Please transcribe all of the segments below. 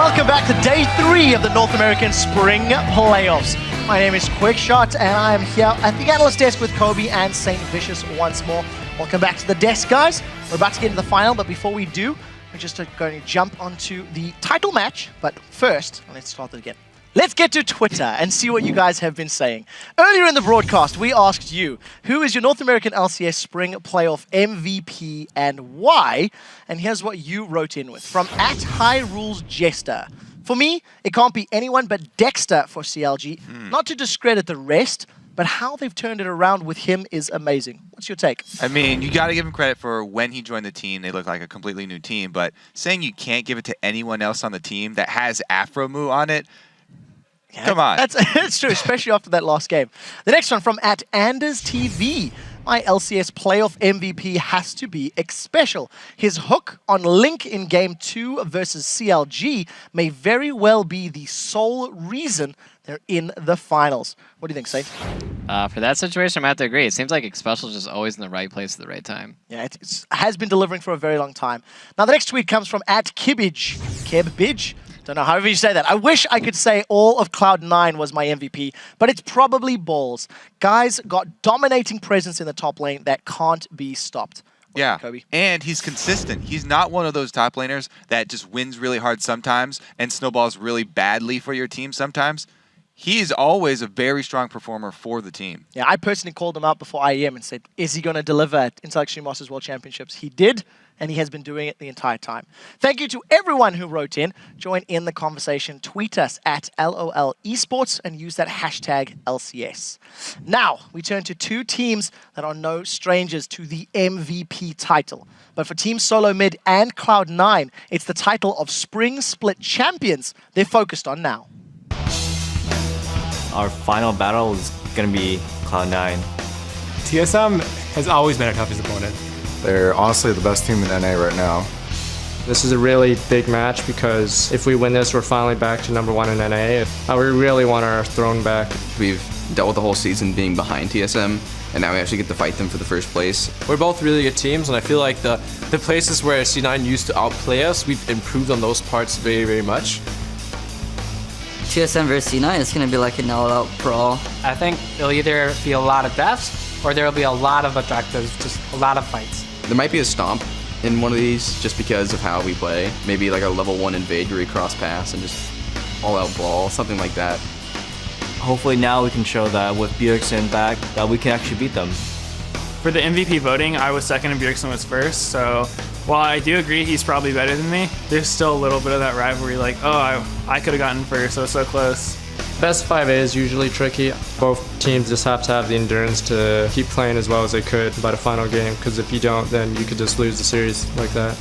Welcome back to day 3 of the North American Spring Playoffs. My name is Quickshot, and I am here at the analyst desk with Kobe and St. Vicious once more. Welcome back to the desk, guys. We're about to get into the final, but before we do, we're just going to jump onto the title match. But first, let's start it again. Let's get to Twitter and see what you guys have been saying. Earlier in the broadcast, we asked you, who is your North American LCS Spring Playoff MVP and why? And here's what you wrote in with. From @HighRulesJester. For me, it can't be anyone but Dexter for CLG. Not to discredit the rest, but how they've turned it around with him is amazing. What's your take? I mean, you got to give him credit for when he joined the team, they looked like a completely new team. But saying you can't give it to anyone else on the team that has Afro Moo on it, yeah, come on. That's true, especially after that last game. The next one from @AndersTV. My LCS playoff MVP has to be X-Special. His hook on Link in Game 2 versus CLG may very well be the sole reason they're in the finals. What do you think, Safe? For that situation, I'm going to have to agree. It seems like X-Special is just always in the right place at the right time. Yeah, it has been delivering for a very long time. Now, the next tweet comes from @Kibbage. Kibbage? Don't know, however you say that. I wish I could say all of Cloud9 was my MVP, but it's probably balls. Guys got dominating presence in the top lane that can't be stopped. Yeah, Kobe? And he's consistent. He's not one of those top laners that just wins really hard sometimes and snowballs really badly for your team sometimes. He's always a very strong performer for the team. Yeah, I personally called him out before IEM and said, is he going to deliver at Intellectual Masters World Championships? He did, and he has been doing it the entire time. Thank you to everyone who wrote in. Join in the conversation. Tweet us at LOL Esports and use that hashtag LCS. Now, we turn to two teams that are no strangers to the MVP title. But for Team Solo Mid and Cloud9, it's the title of Spring Split Champions they're focused on now. Our final battle is going to be Cloud9. TSM has always been our toughest opponent. They're honestly the best team in NA right now. This is a really big match because if we win this, we're finally back to #1 in NA. We really want our throne back. We've dealt with the whole season being behind TSM, and now we actually get to fight them for the first place. We're both really good teams, and I feel like the places where C9 used to outplay us, we've improved on those parts very, very much. TSM versus C9 is going to be like an all-out brawl. I think it'll either be a lot of deaths or there will be a lot of objectives, just a lot of fights. There might be a stomp in one of these just because of how we play. Maybe like a level 1 invade where we cross pass and just all-out brawl, something like that. Hopefully now we can show that with Bjergsen back that we can actually beat them. For the MVP voting, I was second and Bjergsen was first, so while I do agree he's probably better than me, there's still a little bit of that rivalry, like, oh, I could have gotten first, so it's so close. Best 5A is usually tricky. Both teams just have to have the endurance to keep playing as well as they could by the final game, because if you don't, then you could just lose the series like that.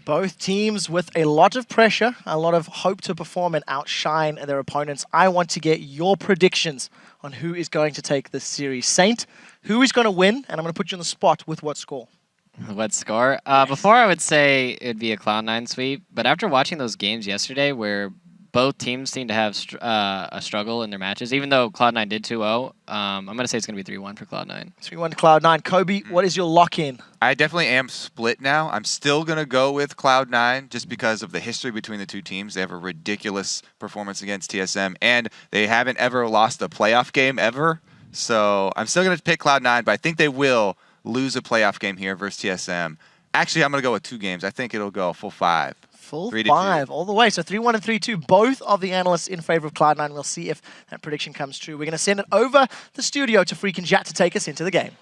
Both teams with a lot of pressure, a lot of hope to perform and outshine their opponents. I want to get your predictions on who is going to take this series. Saint, who is going to win? And I'm going to put you on the spot with what score? What score? Before I would say it'd be a Cloud9 sweep, but after watching those games yesterday where both teams seem to have a struggle in their matches, even though Cloud9 did 2-0, I'm going to say it's going to be 3-1 for Cloud9. 3-1 to Cloud9. Kobe, what is your lock-in? I definitely am split now. I'm still going to go with Cloud9 just because of the history between the two teams. They have a ridiculous performance against TSM, and they haven't ever lost a playoff game ever. So I'm still going to pick Cloud9, but I think they will lose a playoff game here versus TSM. Actually, I'm going to go with 2 games. I think it'll go full 5. Full 5 all the way. So 3-1 and 3-2. Both of the analysts in favor of Cloud9. We'll see if that prediction comes true. We're going to send it over the studio to Freakin' Jat to take us into the game.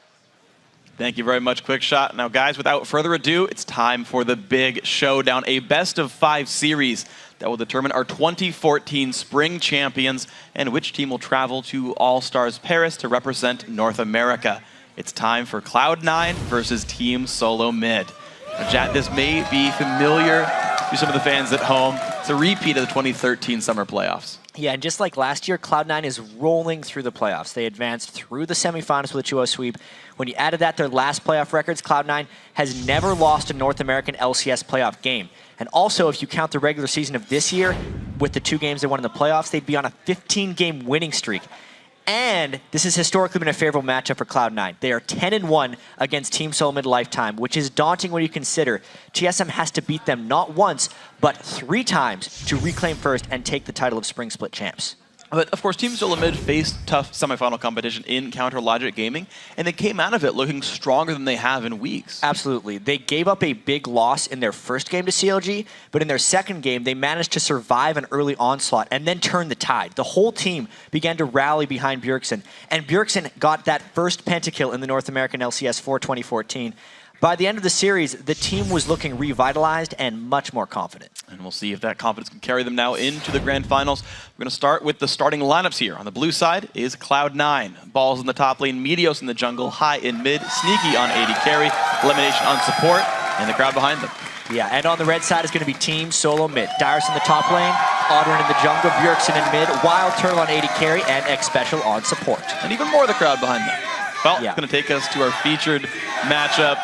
Thank you very much, Quickshot. Now, guys, without further ado, it's time for the big showdown, a best-of-5 series that will determine our 2014 Spring Champions and which team will travel to All-Stars Paris to represent North America. It's time for Cloud9 versus Team Solo Mid. Now, Jat, this may be familiar to some of the fans at home. It's a repeat of the 2013 Summer Playoffs. Yeah, and just like last year, Cloud9 is rolling through the playoffs. They advanced through the semifinals with a 2-0 sweep. When you added that to their last playoff records, Cloud9 has never lost a North American LCS playoff game. And also, if you count the regular season of this year, with the 2 games they won in the playoffs, they'd be on a 15-game winning streak. And this has historically been a favorable matchup for Cloud9. They are 10-1 against Team Solo Mid Lifetime, which is daunting when you consider TSM has to beat them not once, but 3 times to reclaim first and take the title of Spring Split champs. But of course, Team Solo Mid faced tough semifinal competition in Counter Logic Gaming, and they came out of it looking stronger than they have in weeks. Absolutely. They gave up a big loss in their first game to CLG, but in their second game, they managed to survive an early onslaught and then turn the tide. The whole team began to rally behind Bjergsen, and Bjergsen got that first pentakill in the North American LCS for 2014. By the end of the series, the team was looking revitalized and much more confident. And we'll see if that confidence can carry them now into the grand finals. We're going to start with the starting lineups here. On the blue side is Cloud9. Balls in the top lane, Meteos in the jungle, High in mid, Sneaky on AD carry, Elimination on support, and the crowd behind them. Yeah, and on the red side is going to be Team Solo Mid. Dyrus in the top lane, Oddrun in the jungle, Bjergsen in mid, Wild Turtle on AD carry, and X Special on support. And even more of the crowd behind them. Well, yeah. It's going to take us to our featured matchup.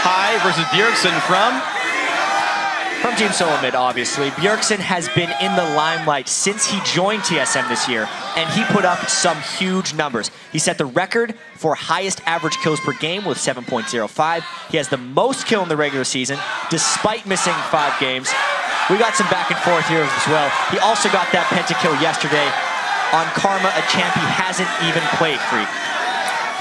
High versus Bjergsen from Team Solo Mid, obviously. Bjergsen has been in the limelight since he joined TSM this year, and he put up some huge numbers. He set the record for highest average kills per game with 7.05. He has the most kill in the regular season, despite missing 5 games. We got some back and forth here as well. He also got that pentakill yesterday on Karma, a champ he hasn't even played, Freak.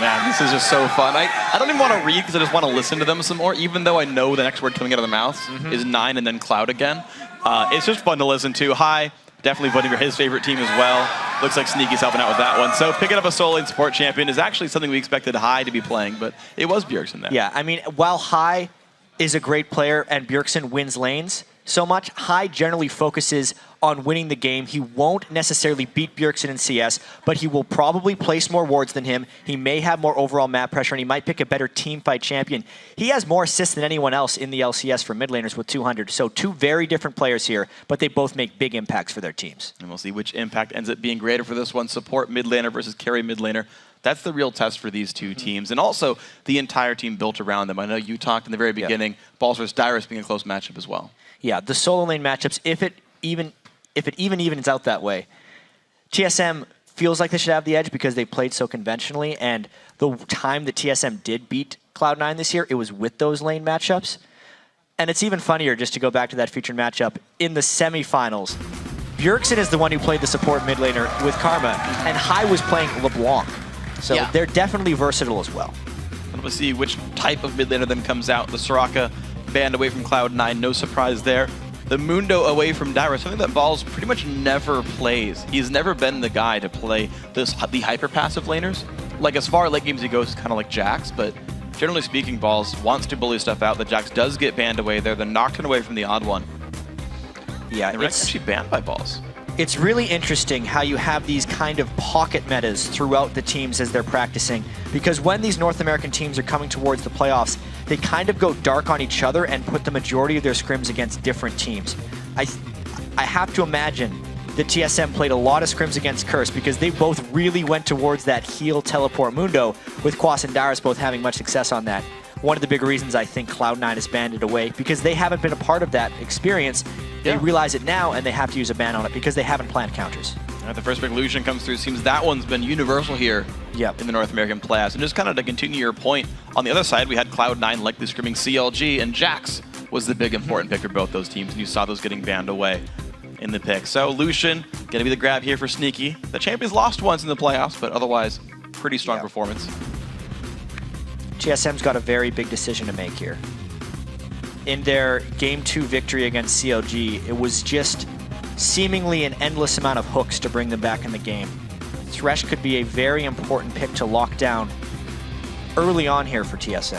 Man, this is just so fun. I don't even want to read because I just want to listen to them some more, even though I know the next word coming out of their mouths is 9 and then Cloud again. It's just fun to listen to. High, definitely voting for his favorite team as well. Looks like Sneaky's helping out with that one. So picking up a solo lane support champion is actually something we expected High to be playing, but it was Bjergsen there. Yeah, I mean, while High is a great player and Bjergsen wins lanes so much, High generally focuses on winning the game. He won't necessarily beat Bjergsen in CS, but he will probably place more wards than him. He may have more overall map pressure, and he might pick a better team fight champion. He has more assists than anyone else in the LCS for mid laners with 200. So 2 very different players here, but they both make big impacts for their teams. And we'll see which impact ends up being greater for this one. Support mid laner versus carry mid laner. That's the real test for these 2 teams, and also the entire team built around them. I know you talked in the very beginning, Balls versus Dyrus being a close matchup as well. Yeah, the solo lane matchups, if it even evens out that way, TSM feels like they should have the edge because they played so conventionally, and the time that TSM did beat Cloud9 this year, it was with those lane matchups. And it's even funnier, just to go back to that featured matchup, in the semifinals, Bjergsen is the one who played the support mid laner with Karma, and High was playing LeBlanc. So they're definitely versatile as well. And we'll see which type of mid laner then comes out. The Soraka banned away from Cloud9, no surprise there. The Mundo away from Dyrus, something that Balls pretty much never plays. He's never been the guy to play the hyper-passive laners. Like, as far late games he goes, kind of like Jax, but generally speaking, Balls wants to bully stuff out. The Jax does get banned away there, the Nocturne away from the Odd One. Yeah, and it's actually banned by Balls. It's really interesting how you have these kind of pocket metas throughout the teams as they're practicing, because when these North American teams are coming towards the playoffs, they kind of go dark on each other and put the majority of their scrims against different teams. I have to imagine that TSM played a lot of scrims against Curse because they both really went towards that heal teleport Mundo, with Quas and Dyrus both having much success on that. One of the big reasons I think Cloud9 has banned it away, because they haven't been a part of that experience. They realize it now, and they have to use a ban on it because they haven't planned counters. The first big Lucian comes through. Seems that one's been universal here in the North American playoffs. And just kind of to continue your point, on the other side, we had Cloud9 likely scrimming CLG, and Jax was the big important pick for both those teams, and you saw those getting banned away in the pick. So Lucian, going to be the grab here for Sneaky. The champions lost once in the playoffs, but otherwise, pretty strong performance. TSM's got a very big decision to make here. In their Game 2 victory against CLG, it was just seemingly an endless amount of hooks to bring them back in the game. Thresh could be a very important pick to lock down early on here for TSM.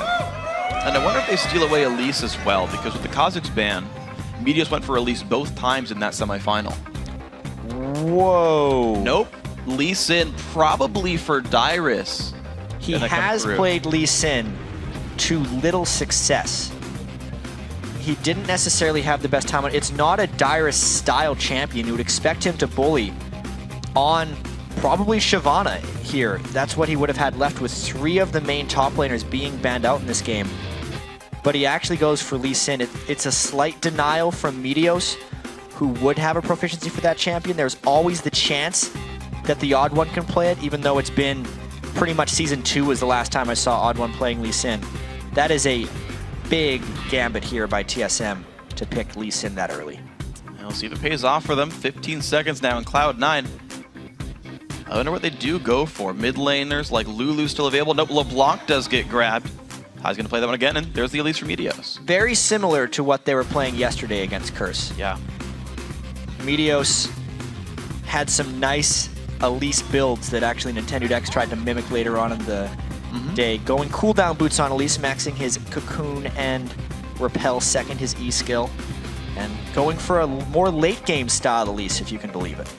And I wonder if they steal away Elise as well, because with the Kha'Zix ban, Meteos went for Elise both times in that semifinal. Whoa. Nope. Lee Sin probably for Dyrus. He has played Lee Sin to little success. He didn't necessarily have the best time. It's not a Dyrus-style champion. You would expect him to bully on probably Shyvana here. That's what he would have had left with 3 of the main top laners being banned out in this game. But he actually goes for Lee Sin. It's a slight denial from Meteos, who would have a proficiency for that champion. There's always the chance that the Odd One can play it, even though it's been pretty much Season 2 was the last time I saw Odd One playing Lee Sin. That is a big gambit here by TSM to pick Lee Sin that early. We'll see if it pays off for them. 15 seconds now in Cloud9. I wonder what they do go for. Mid laners like Lulu still available. Nope, LeBlanc does get grabbed. High's going to play that one again, and there's the Elise from Meteos. Very similar to what they were playing yesterday against Curse. Yeah. Meteos had some nice Elise builds that actually Nintendo X tried to mimic later on in the day. Going cooldown boots on Elise, maxing his Cocoon and Repel second, his E skill. And going for a more late game style Elise, if you can believe it.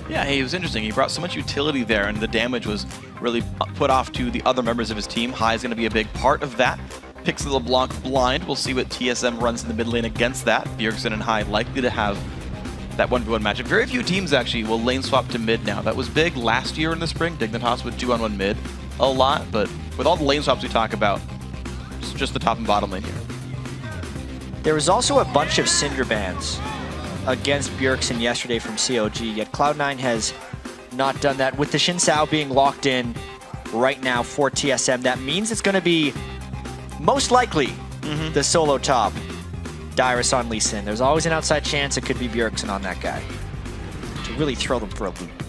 Yeah, he was interesting. He brought so much utility there, and the damage was really put off to the other members of his team. High is going to be a big part of that. Picks the LeBlanc blind. We'll see what TSM runs in the mid lane against that. Bjergsen and High likely to have that 1v1 matchup. Very few teams actually will lane swap to mid now. That was big last year in the spring. Dignitas would 2-on-1 mid a lot, but with all the lane swaps we talk about, it's just the top and bottom lane here. There was also a bunch of Cinder bans against Bjergsen yesterday from COG, yet Cloud9 has not done that. With the Xin Sao being locked in right now for TSM, that means it's going to be most likely the solo top. Dyrus on Lee Sin. There's always an outside chance it could be Bjergsen on that guy to really throw them for a loop.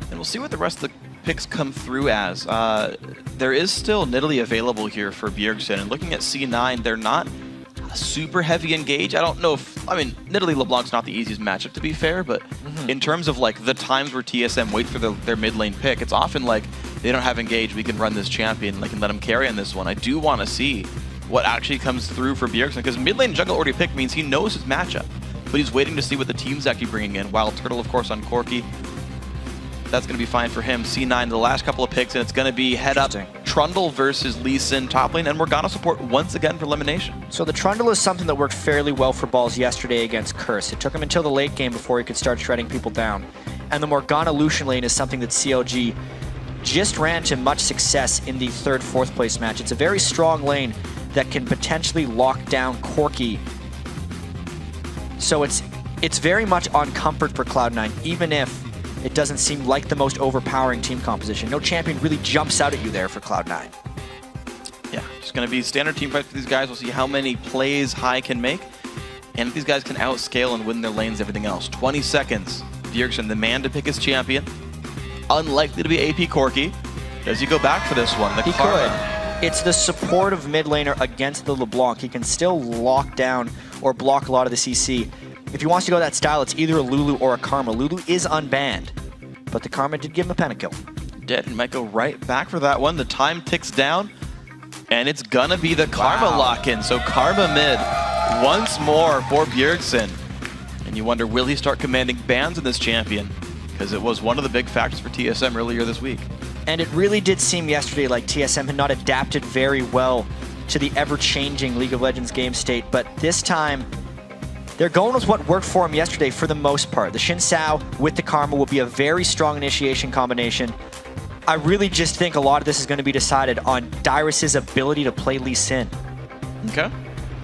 And we'll see what the rest of the picks come through as. There is still Nidalee available here for Bjergsen, and looking at C9, they're not super heavy engage. I don't know if, I mean, Nidalee LeBlanc's not the easiest matchup to be fair, but in terms of like the times where TSM wait for their mid lane pick, it's often like they don't have engage, we can run this champion, like, and let him carry on this one. I do want to see what actually comes through for Bjergsen, because mid lane jungle already picked means he knows his matchup, but he's waiting to see what the team's actually bringing in. Wild Turtle, of course, on Corki. That's going to be fine for him. C9, the last couple of picks, and it's going to be head up Trundle versus Lee Sin top lane, and Morgana support once again for elimination. So the Trundle is something that worked fairly well for Balls yesterday against Curse. It took him until the late game before he could start shredding people down. And the Morgana Lucian lane is something that COG just ran to much success in the 3rd, 4th place match. It's a very strong lane that can potentially lock down Corki. So it's very much on comfort for Cloud9, even if it doesn't seem like the most overpowering team composition. No champion really jumps out at you there for Cloud9. Yeah, just going to be standard team fight for these guys. We'll see how many plays High can make, and if these guys can outscale and win their lanes, everything else. 20 seconds. Bjergsen, the man to pick his champion. Unlikely to be AP Corki. Does he go back for this one? He could. It's the support of mid laner against the LeBlanc. He can still lock down or block a lot of the CC. If he wants to go that style, it's either a Lulu or a Karma. Lulu is unbanned, but the Karma did give him a pentakill. Dead and might go right back for that one. The time ticks down, and it's gonna be the Karma lock-in. So Karma mid once more for Bjergsen. And you wonder, will he start commanding bans in this champion? Because it was one of the big factors for TSM earlier this week. And it really did seem yesterday like TSM had not adapted very well to the ever-changing League of Legends game state, but this time, they're going with what worked for him yesterday for the most part. The Xin Sao with the Karma will be a very strong initiation combination. I really just think a lot of this is going to be decided on Dyrus's ability to play Lee Sin. Okay.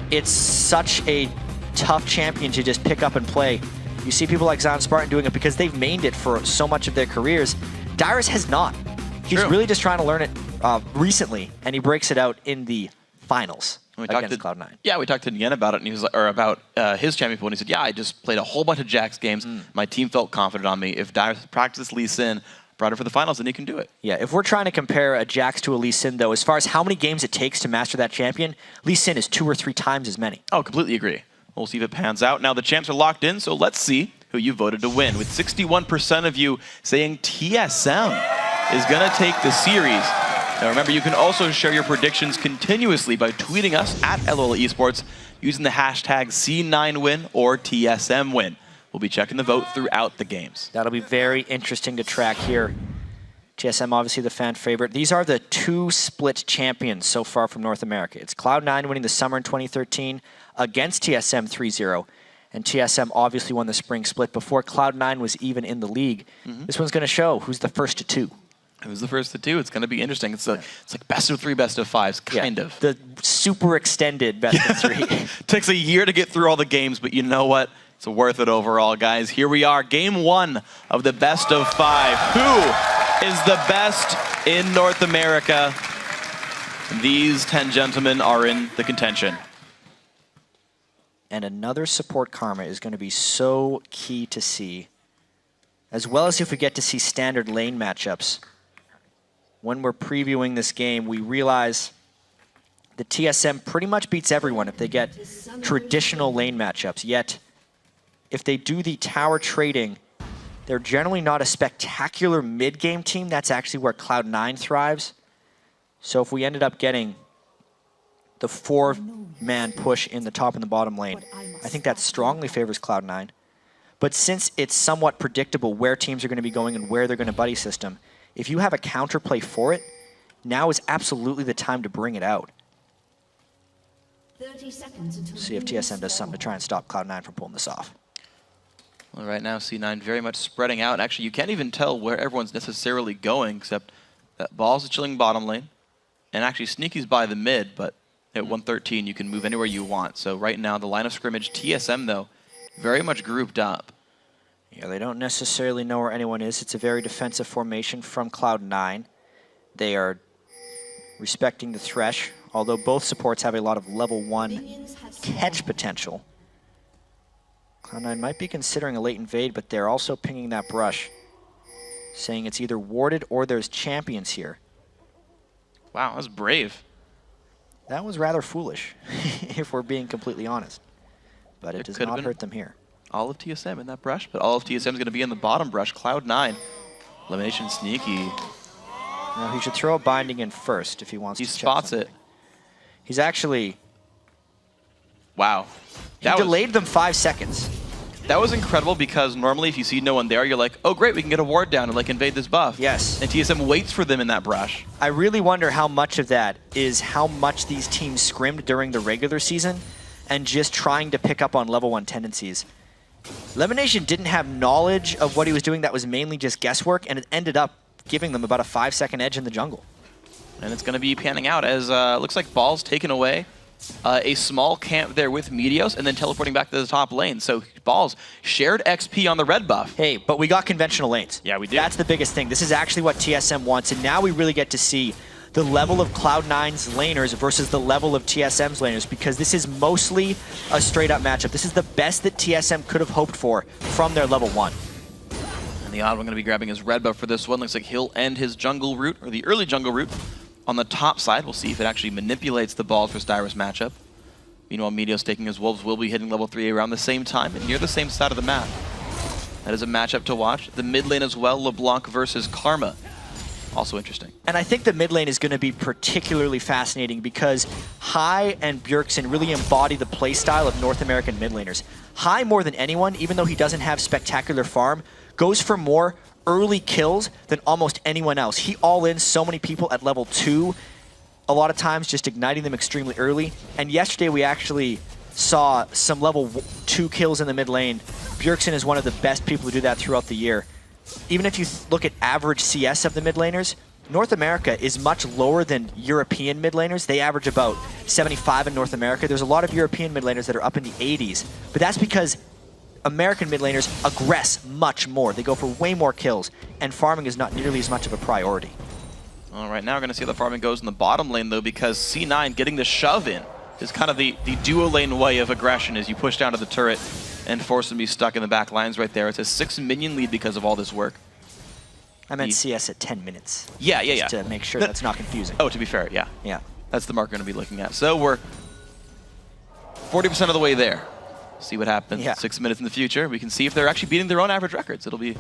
It's such a tough champion to just pick up and play. You see people like Zion Spartan doing it because they've mained it for so much of their careers. Dyrus has not. He's really just trying to learn it recently, and he breaks it out in the finals. We against Cloud9. Yeah, we talked to Yen about it, and he was like, or about his champion pool, and he said, "Yeah, I just played a whole bunch of Jax games. My team felt confident on me. If Dyrus practiced Lee Sin, brought it for the finals, then he can do it." Yeah, if we're trying to compare a Jax to a Lee Sin, though, as far as how many games it takes to master that champion, Lee Sin is 2 or 3 times as many. Oh, completely agree. We'll see if it pans out. Now the champs are locked in, so let's see who you voted to win. With 61% of you saying TSM is going to take the series. Now remember, you can also share your predictions continuously by tweeting us at LOL Esports using the hashtag C9win or TSMwin. We'll be checking the vote throughout the games. That'll be very interesting to track here. TSM, obviously the fan favorite. These are the 2 split champions so far from North America. It's Cloud9 winning the summer in 2013 against TSM 3-0. And TSM obviously won the spring split before Cloud9 was even in the league. This one's going to show who's the first to 2. Who's the first to 2? It's going to be interesting. It's like best of 3, best of 5s, kind of. The super extended best of 3. Takes a year to get through all the games, but you know what? It's worth it overall, guys. Here we are, game 1 of the best of 5. Who is the best in North America? These 10 gentlemen are in the contention. And another support Karma is going to be so key to see, as well as if we get to see standard lane matchups. When we're previewing this game, we realize the TSM pretty much beats everyone if they get traditional lane matchups, yet if they do the tower trading, they're generally not a spectacular mid-game team. That's actually where Cloud9 thrives. So if we ended up getting the 4-man push in the top and the bottom lane, I think that strongly favors Cloud9. But since it's somewhat predictable where teams are going to be going and where they're going to buddy system, if you have a counterplay for it, now is absolutely the time to bring it out. 30 seconds until See if TSM does something to try and stop Cloud9 from pulling this off. Well, right now, C9 very much spreading out. Actually, you can't even tell where everyone's necessarily going, except that Balls is chilling bottom lane. And actually, Sneaky's by the mid, but at 113, you can move anywhere you want. So right now, the line of scrimmage, TSM, though, very much grouped up. Yeah, they don't necessarily know where anyone is. It's a very defensive formation from Cloud9. They are respecting the Thresh, although both supports have a lot of level 1 catch potential. Cloud9 might be considering a late invade, but they're also pinging that brush, saying it's either warded or there's champions here. Wow, that was brave. That was rather foolish, if we're being completely honest. But it does not hurt them here. All of TSM in that brush, but all of TSM is going to be in the bottom brush. Cloud9. Elimination Sneaky. Now, he should throw a binding in first if he wants to check spots something. it. He's actually... Wow. He delayed them 5 seconds. That was incredible because normally if you see no one there, you're like, oh great, we can get a ward down and like invade this buff. Yes. And TSM waits for them in that brush. I really wonder how much of that is how much these teams scrimmed during the regular season and just trying to pick up on level 1 tendencies. Elimination didn't have knowledge of what he was doing. That was mainly just guesswork, and it ended up giving them about a 5-second edge in the jungle. And it's going to be panning out as looks like Ball's taken away. A small camp there with Meteos and then teleporting back to the top lane. So Balls shared XP on the red buff. Hey, but we got conventional lanes. Yeah, we did. That's the biggest thing. This is actually what TSM wants, and now we really get to see the level of Cloud9's laners versus the level of TSM's laners, because this is mostly a straight-up matchup. This is the best that TSM could have hoped for from their level 1. And the odd one going to be grabbing his red buff for this one. Looks like he'll end his jungle route, or the early jungle route, on the top side. We'll see if it actually manipulates the Balls versus Dyrus matchup. Meanwhile, Meteos taking his Wolves will be hitting level 3 around the same time and near the same side of the map. That is a matchup to watch. The mid lane as well, LeBlanc versus Karma. Also interesting. And I think the mid lane is going to be particularly fascinating because Hai and Bjergsen really embody the playstyle of North American mid laners. Hai, more than anyone, even though he doesn't have spectacular farm, goes for more early kills than almost anyone else. He all-ins so many people at level 2, a lot of times just igniting them extremely early. And yesterday we actually saw some level 2 kills in the mid lane. Bjergsen is one of the best people to do that throughout the year. Even if you look at average CS of the mid laners, North America is much lower than European mid laners. They average about 75 in North America. There's a lot of European mid laners that are up in the 80s, but that's because American mid laners aggress much more. They go for way more kills, and farming is not nearly as much of a priority. All right, now we're going to see how the farming goes in the bottom lane, though, because C9 getting the shove in is kind of the duo lane way of aggression as you push down to the turret and force them to be stuck in the back lines right there. It's a 6-minion lead because of all this work. I meant CS at 10 minutes. Yeah. Just to make sure that's not confusing. Oh, to be fair, yeah. Yeah. That's the mark we're going to be looking at. So we're 40% of the way there. See what happens. Yeah. 6 minutes in the future. We can see if they're actually beating their own average records. It'll be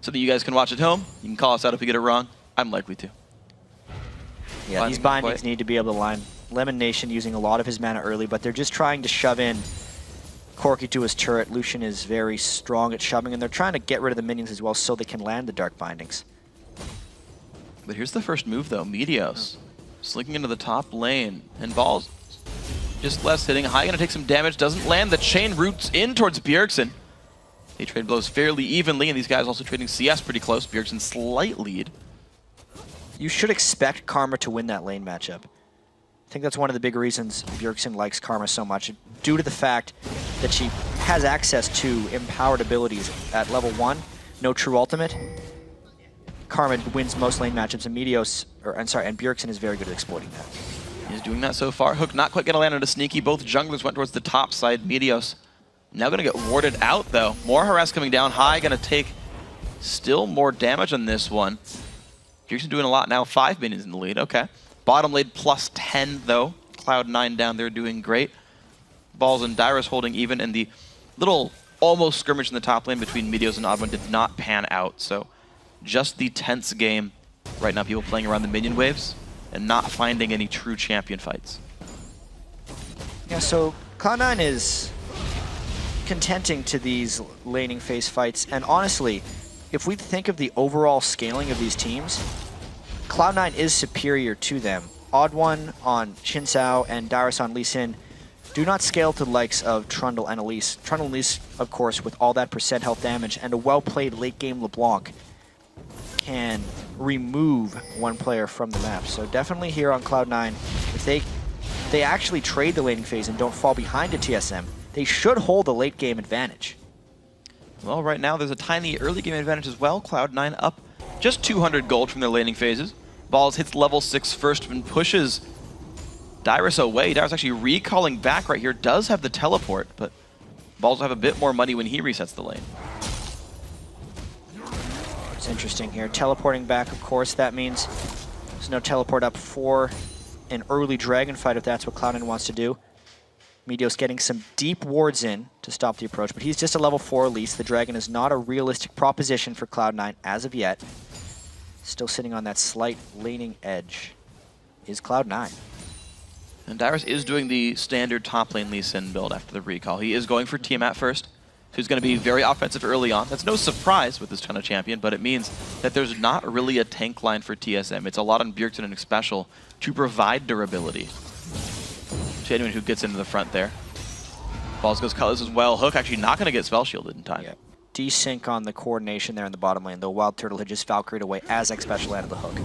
something you guys can watch at home. You can call us out if we get it wrong. I'm likely to. Yeah, these bindings need to be able to line. Lemon Nation using a lot of his mana early, but they're just trying to shove in Corki to his turret. Lucian is very strong at shoving, and they're trying to get rid of the minions as well so they can land the dark bindings. But here's the first move, though. Meteos slinking into the top lane, and Balls just less hitting. High going to take some damage, doesn't land. The chain roots in towards Bjergsen. They trade blows fairly evenly, and these guys also trading CS pretty close. Bjergsen slight lead. You should expect Karma to win that lane matchup. I think that's one of the big reasons Bjergsen likes Karma so much, due to the fact that she has access to empowered abilities at level 1, no true ultimate. Karma wins most lane matchups, and and Bjergsen is very good at exploiting that. He's doing that so far. Hook not quite going to land on a sneaky. Both junglers went towards the top side. Meteos now going to get warded out, though. More harass coming down. High going to take still more damage on this one. Bjergsen doing a lot now. 5 minions in the lead. Okay. Bottom lane plus 10, though. Cloud9 down there doing great. Balls and Dyrus holding even, and the little almost skirmish in the top lane between Meteos and Odd1 did not pan out. So just the tense game right now. People playing around the minion waves and not finding any true champion fights. Yeah, so Cloud9 is contenting to these laning phase fights, and honestly, if we think of the overall scaling of these teams, Cloud9 is superior to them. Odd1 on Xin Zhao and Dyrus on Lee Sin do not scale to the likes of Trundle and Elise. Trundle and Elise, of course, with all that % health damage and a well-played late-game LeBlanc, can remove one player from the map. So definitely here on Cloud9, if they actually trade the laning phase and don't fall behind to TSM, they should hold a late-game advantage. Well, right now there's a tiny early game advantage as well. Cloud9 up just 200 gold from their laning phases. Balls hits level 6 first and pushes Dyrus away. Dyrus actually recalling back right here, does have the teleport, but Balls will have a bit more money when he resets the lane. It's interesting here. Teleporting back, of course, that means there's no teleport up for an early dragon fight if that's what Cloud9 wants to do. Meteos getting some deep wards in to stop the approach, but he's just a level 4 Elise. The dragon is not a realistic proposition for Cloud9 as of yet. Still sitting on that slight laning edge is Cloud9. And Dyrus is doing the standard top lane Lee Sin build after the recall. He is going for Tiamat first, so he's going to be very offensive early on. That's no surprise with this ton of champion, but it means that there's not really a tank line for TSM. It's a lot on Bjergsen and Special to provide durability to anyone who gets into the front there. Balls goes Cutlass as well. Hook actually not going to get spell shielded in time. Yep. Desync on the coordination there in the bottom lane, though Wild Turtle had just Valkyried away as X-Special out of the hook.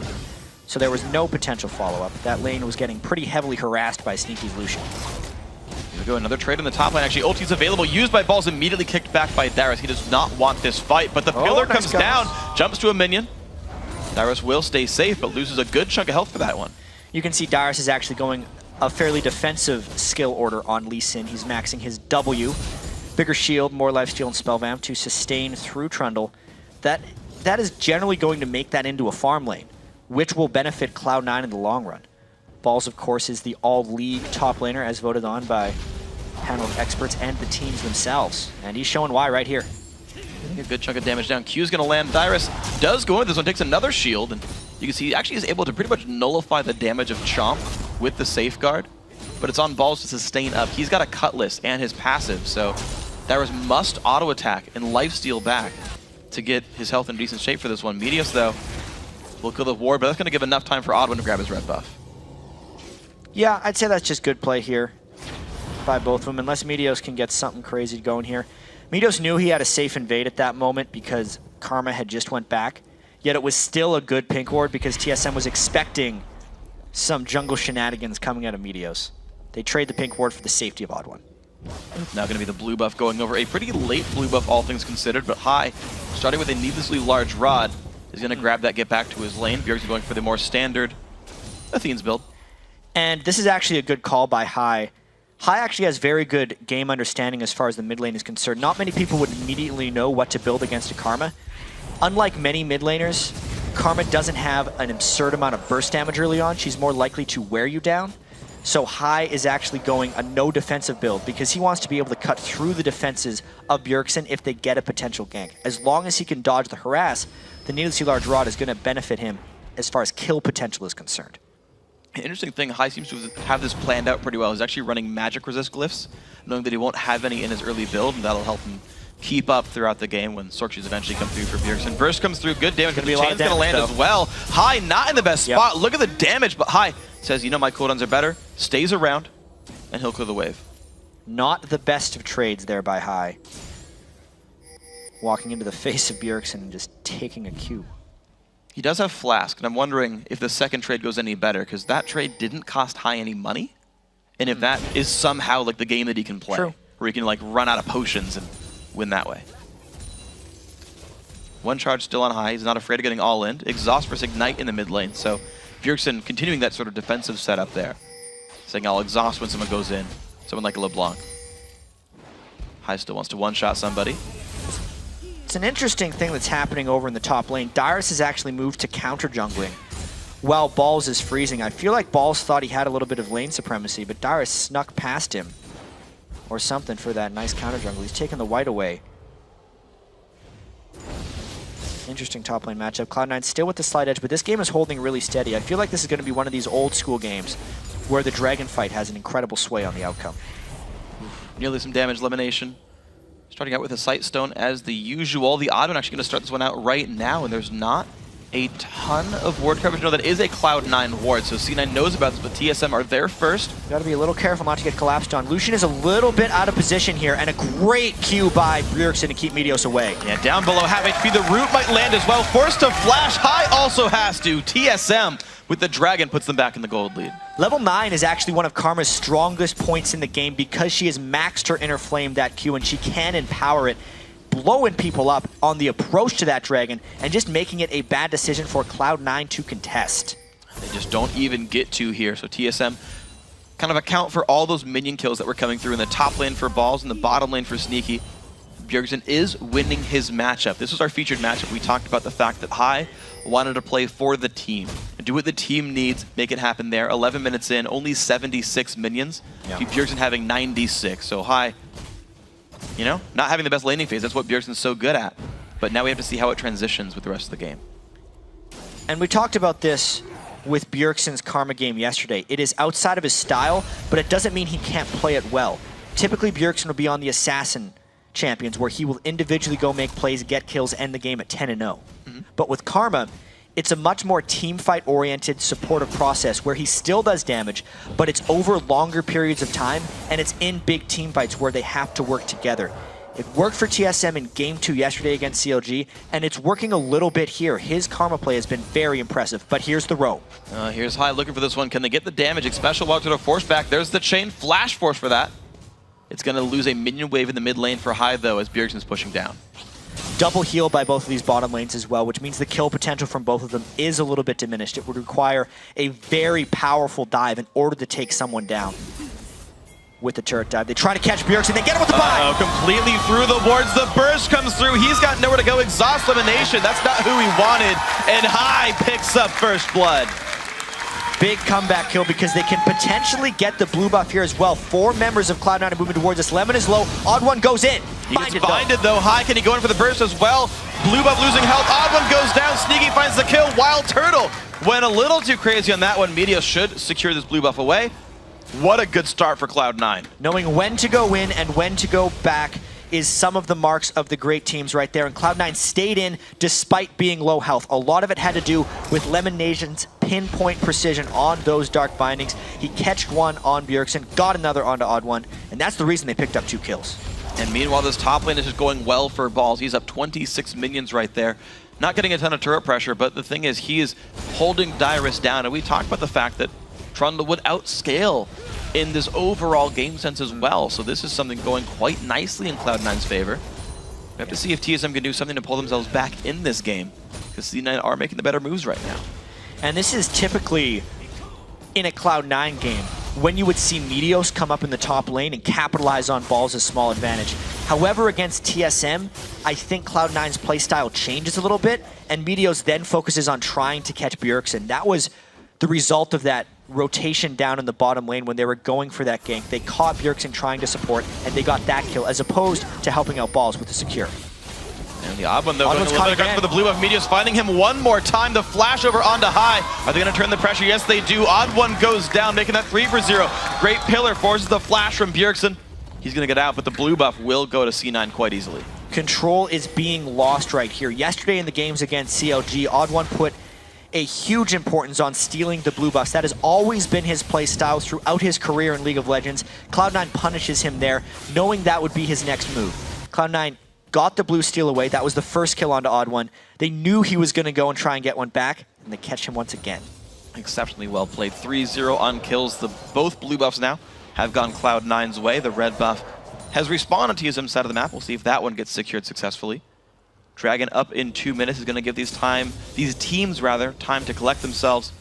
So there was no potential follow-up. That lane was getting pretty heavily harassed by Sneaky's Lucian. Here we go, another trade on the top lane. Actually, ulti's available, used by Balls, immediately kicked back by Dyrus. He does not want this fight, but the pillar comes down, jumps to a minion. Dyrus will stay safe, but loses a good chunk of health for that one. You can see Dyrus is actually going a fairly defensive skill order on Lee Sin. He's maxing his W. Bigger shield, more lifesteal, and spell vamp to sustain through Trundle. That is generally going to make that into a farm lane, which will benefit Cloud9 in the long run. Balls, of course, is the all-league top laner as voted on by a panel of experts and the teams themselves. And he's showing why right here. A good chunk of damage down. Q's going to land. Dyrus does go in. This one takes another shield, and you can see he actually is able to pretty much nullify the damage of Chomp with the safeguard, but it's on Balls to sustain up. He's got a Cutlass and his passive, so Dyrus must auto-attack and lifesteal back to get his health in decent shape for this one. Meteos, though, will kill the ward, but that's going to give enough time for Odd1 to grab his red buff. Yeah, I'd say that's just good play here by both of them, unless Meteos can get something crazy going here. Meteos knew he had a safe invade at that moment because Karma had just went back, yet it was still a good pink ward because TSM was expecting some jungle shenanigans coming out of Meteos. They trade the pink ward for the safety of Odd1. Now going to be the blue buff going over. A pretty late blue buff, all things considered, but High, starting with a needlessly large rod, is going to grab that, get back to his lane. Bjergsen going for the more standard Athene's build. And this is actually a good call by High. High actually has very good game understanding as far as the mid lane is concerned. Not many people would immediately know what to build against a Karma. Unlike many mid laners, Karma doesn't have an absurd amount of burst damage early on. She's more likely to wear you down. So High is actually going a no defensive build because he wants to be able to cut through the defenses of Bjergsen if they get a potential gank. As long as he can dodge the harass, the needlessly large rod is going to benefit him as far as kill potential is concerned. An interesting thing, High seems to have this planned out pretty well. He's actually running magic resist glyphs, knowing that he won't have any in his early build, and that'll help him keep up throughout the game when Sorkshies eventually come through for Bjergsen. Burst comes through, good damage, but the chain's going to land as well. High not in the best spot. Look at the damage, but High says, you know, my cooldowns are better, stays around, and he'll clear the wave. Not the best of trades there by High. Walking into the face of Bjergsen and just taking a Q. He does have Flask, and I'm wondering if the second trade goes any better, because that trade didn't cost High any money, and if that is somehow like the game that he can play, True. where he can like run out of potions and win that way. One charge still on High. He's not afraid of getting all in. Exhaust versus Ignite in the mid lane, so Bjergsen continuing that sort of defensive setup there, saying I'll exhaust when someone goes in, someone like a LeBlanc. High still wants to one-shot somebody. It's an interesting thing that's happening over in the top lane. Dyrus has actually moved to counter jungling while Balls is freezing. I feel like Balls thought he had a little bit of lane supremacy, but Dyrus snuck past him or something for that nice counter jungle. He's taking the white away. Interesting top lane matchup. Cloud9 still with the slight edge, but this game is holding really steady. I feel like this is going to be one of these old school games where the dragon fight has an incredible sway on the outcome. Nearly some damage elimination. Starting out with a Sight Stone as the usual. The Odd One actually going to start this one out right now, and there's not a ton of ward coverage. No, that is a Cloud9 ward, so C9 knows about this, but TSM are there first. Got to be a little careful not to get collapsed on. Lucian is a little bit out of position here, and a great Q by Bjergsen to keep Meteos away. Yeah, down below, half HP. The root might land as well. Forced to flash. High also has to. TSM with the Dragon puts them back in the gold lead. Level 9 is actually one of Karma's strongest points in the game because she has maxed her Inner Flame, that Q, and she can empower it, blowing people up on the approach to that Dragon and just making it a bad decision for Cloud9 to contest. They just don't even get to here, so TSM kind of account for all those minion kills that were coming through in the top lane for Balls and the bottom lane for Sneaky. Bjergsen is winning his matchup. This was our featured matchup. We talked about the fact that High wanted to play for the team. Do what the team needs, make it happen there. 11 minutes in, only 76 minions. Yeah. Keep Bjergsen having 96. So High, you know, not having the best laning phase. That's what Bjergsen's so good at. But now we have to see how it transitions with the rest of the game. And we talked about this with Bjergsen's Karma game yesterday. It is outside of his style, but it doesn't mean he can't play it well. Typically, Bjergsen will be on the Assassin champions where he will individually go make plays, get kills, end the game at 10-0. But with Karma, it's a much more team fight oriented supportive process where he still does damage, but it's over longer periods of time and it's in big team fights where they have to work together. It worked for TSM in Game 2 yesterday against CLG, and it's working a little bit here. His Karma play has been very impressive, but here's the row. Here's High looking for this one. Can they get the damage? Special walk to the force back. There's the chain flash force for that. It's going to lose a minion wave in the mid lane for High, though, as Bjergsen's pushing down. Double heal by both of these bottom lanes as well, which means the kill potential from both of them is a little bit diminished. It would require a very powerful dive in order to take someone down with the turret dive. They try to catch Bjergsen, they get him with the buy! Completely through the boards. The burst comes through. He's got nowhere to go. Exhaust elimination. That's not who he wanted. And High picks up first blood. Big comeback kill because they can potentially get the blue buff here as well. 4 members of Cloud9 are moving towards us. Lemon is low. Odd One goes in. He gets binded though. High, can he go in for the burst as well? Blue buff losing health. Odd One goes down. Sneaky finds the kill. Wild Turtle went a little too crazy on that one. Meteos should secure this blue buff away. What a good start for Cloud9. Knowing when to go in and when to go back is some of the marks of the great teams right there. And Cloud9 stayed in despite being low health. A lot of it had to do with Lemon Nation's pinpoint precision on those dark bindings. He catched one on Bjergsen, got another onto Odd One, and that's the reason they picked up 2 kills. And meanwhile, this top lane is just going well for Balls. He's up 26 minions right there. Not getting a ton of turret pressure, but the thing is, he is holding Dyrus down. And we talked about the fact that Trundle would outscale in this overall game sense as well. So this is something going quite nicely in Cloud9's favor. We have to see if TSM can do something to pull themselves back in this game, because C9 are making the better moves right now. And this is typically in a Cloud9 game when you would see Meteos come up in the top lane and capitalize on Balls' small advantage. However, against TSM, I think Cloud9's playstyle changes a little bit, and Meteos then focuses on trying to catch Bjergsen. That was the result of that rotation down in the bottom lane when they were going for that gank. They caught Bjergsen trying to support, and they got that kill, as opposed to helping out Balls with the secure. And the Odd One, though, going a little bit aggressive for the blue buff. Meteos finding him one more time. The flash over onto High. Are they going to turn the pressure? Yes, they do. Odd One goes down, making that 3 for 0. Great pillar forces the flash from Bjergsen. He's going to get out, but the blue buff will go to C9 quite easily. Control is being lost right here. Yesterday in the games against CLG, Odd One put a huge importance on stealing the blue buffs. That has always been his play style throughout his career in League of Legends. Cloud9 punishes him there, knowing that would be his next move. Cloud9 got the blue steal away. That was the first kill onto Odd One. They knew he was going to go and try and get one back, and they catch him once again. Exceptionally well played. 3-0 on kills. Both blue buffs now have gone Cloud9's way. The red buff has respawned on TSM's side of the map. We'll see if that one gets secured successfully. Dragon up in 2 minutes is going to give these teams time to collect themselves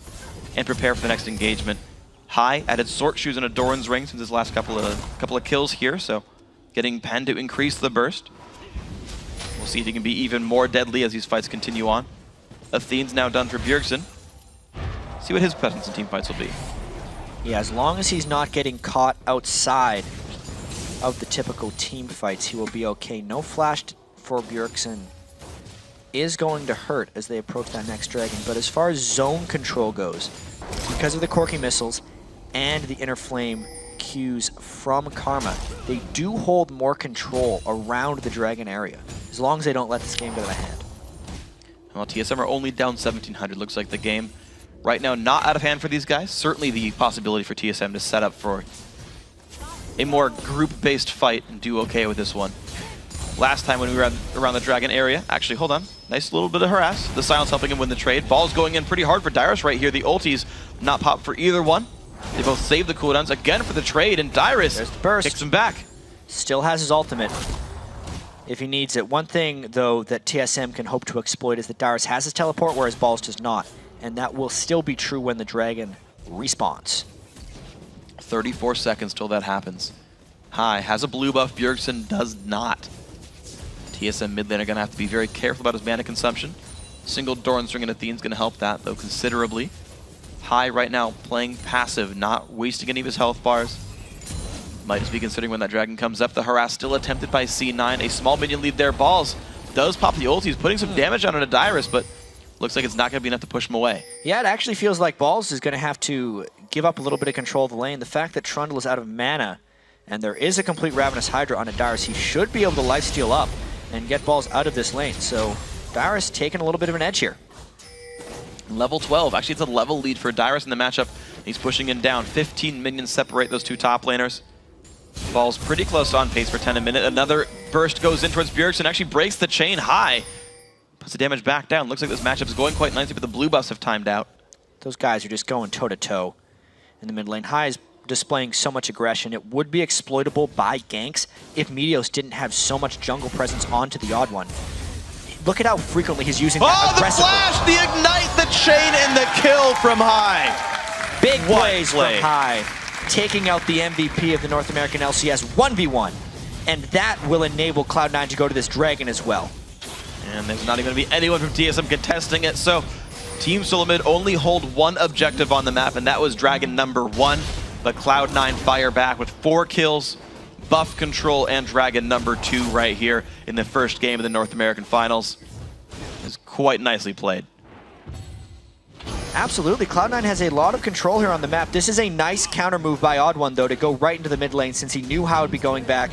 and prepare for the next engagement. High added Sort Shoes and a Doran's Ring since his last couple of kills here, so getting Pen to increase the burst. We'll see if he can be even more deadly as these fights continue on. Athene's now done for Bjergsen. See what his presence in team fights will be. Yeah, as long as he's not getting caught outside of the typical team fights, he will be okay. No flash for Bjergsen is going to hurt as they approach that next dragon. But as far as zone control goes, because of the Corki missiles and the Inner Flame Qs from Karma, they do hold more control around the dragon area, as long as they don't let this game get out of hand. Well, TSM are only down 1,700. Looks like the game right now not out of hand for these guys. Certainly the possibility for TSM to set up for a more group-based fight and do okay with this one. Last time when we were around the dragon area, actually, hold on. Nice little bit of harass. The silence helping him win the trade. Ball's going in pretty hard for Dyrus right here. The ultis not pop for either one. They both save the cooldowns again for the trade, and Dyrus kicks him back. Still has his ultimate if he needs it. One thing, though, that TSM can hope to exploit is that Dyrus has his teleport, whereas Balls does not. And that will still be true when the dragon respawns. 34 seconds till that happens. High has a blue buff, Bjergsen does not. TSM mid lane are going to have to be very careful about his mana consumption. Single Doran's Ring and Athene's going to help that, though, considerably. High right now playing passive, not wasting any of his health bars. Might just be considering when that dragon comes up. The harass still attempted by C9. A small minion lead there. Balls does pop the ulti. He's putting some damage on Dyrus, but looks like it's not going to be enough to push him away. Yeah, it actually feels like Balls is going to have to give up a little bit of control of the lane. The fact that Trundle is out of mana, and there is a complete Ravenous Hydra on Dyrus, he should be able to lifesteal up and get Balls out of this lane. So Dyrus taking a little bit of an edge here. Level 12. Actually, it's a level lead for Dyrus in the matchup. He's pushing him down. 15 minions separate those two top laners. Ball's pretty close on pace for 10 a minute. Another burst goes in towards Bjergsen. Actually breaks the chain. High puts the damage back down. Looks like this matchup is going quite nicely, but the blue buffs have timed out. Those guys are just going toe-to-toe in the mid lane. High is displaying so much aggression. It would be exploitable by ganks if Meteos didn't have so much jungle presence onto the Odd One. Look at how frequently he's using that aggressively. The flash, the ignite, the chain, and the kill from High. Big plays from High, taking out the MVP of the North American LCS 1v1. And that will enable Cloud9 to go to this dragon as well. And there's not even going to be anyone from TSM contesting it, so Team Solomid only hold one objective on the map, and that was dragon number 1. But Cloud9 fire back with 4 kills, buff control, and dragon number 2 right here in the first game of the North American Finals. It's quite nicely played. Absolutely. Cloud9 has a lot of control here on the map. This is a nice counter move by Odd One, though, to go right into the mid lane since he knew how it would be going back.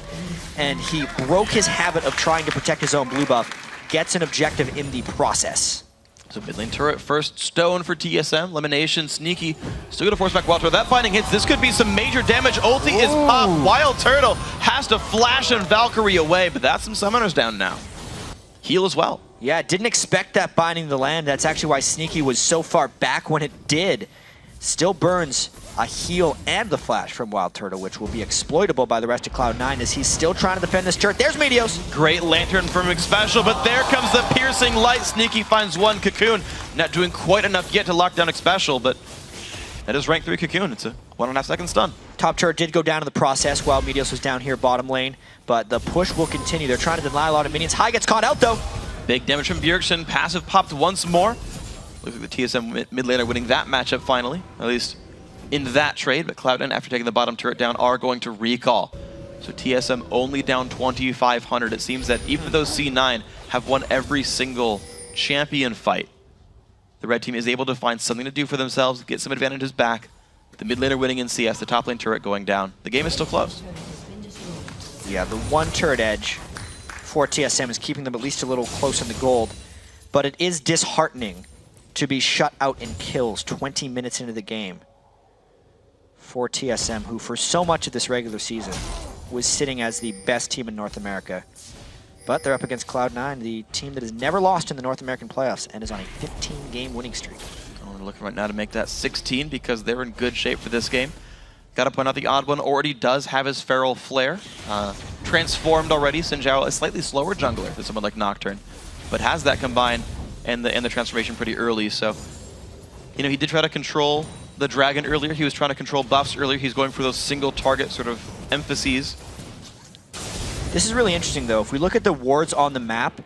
And he broke his habit of trying to protect his own blue buff. Gets an objective in the process. So mid lane turret, first stone for TSM. Elimination, Sneaky. Still going to force back Wild Turtle. That binding hits. This could be some major damage. Ulti is popped. Wild Turtle has to flash and Valkyrie away, but that's some summoners down now. Heal as well. Yeah, didn't expect that binding to land. That's actually why Sneaky was so far back when it did. Still burns a heal and the flash from Wild Turtle, which will be exploitable by the rest of Cloud9 as he's still trying to defend this turret. There's Meteos. Great Lantern from Xpecial, but there comes the piercing light. Sneaky finds one Cocoon. Not doing quite enough yet to lock down Xpecial, but that is rank 3 Cocoon. It's a 1.5 second stun. Top turret did go down in the process while Meteos was down here bottom lane, but the push will continue. They're trying to deny a lot of minions. High gets caught out, though. Big damage from Bjergsen. Passive popped once more. Looks like the TSM mid laner winning that matchup finally, at least in that trade. But Cloud9, after taking the bottom turret down, are going to recall. So TSM only down 2,500. It seems that even though C9 have won every single champion fight, the red team is able to find something to do for themselves, get some advantages back. The mid laner winning in CS, the top lane turret going down. The game is still close. Yeah, the one turret edge for TSM is keeping them at least a little close in the gold, but it is disheartening to be shut out in kills 20 minutes into the game for TSM, who for so much of this regular season was sitting as the best team in North America. But they're up against Cloud9, the team that has never lost in the North American playoffs and is on a 15-game winning streak. We're looking right now to make that 16 because they're in good shape for this game. Got to point out the odd one already does have his Feral Flare. Transformed already. Xin Zhao, a slightly slower jungler than someone like Nocturne, but has that combined and the transformation pretty early. So, you know, he did try to control the dragon earlier. He was trying to control buffs earlier. He's going for those single target sort of emphases. This is really interesting, though. If we look at the wards on the map,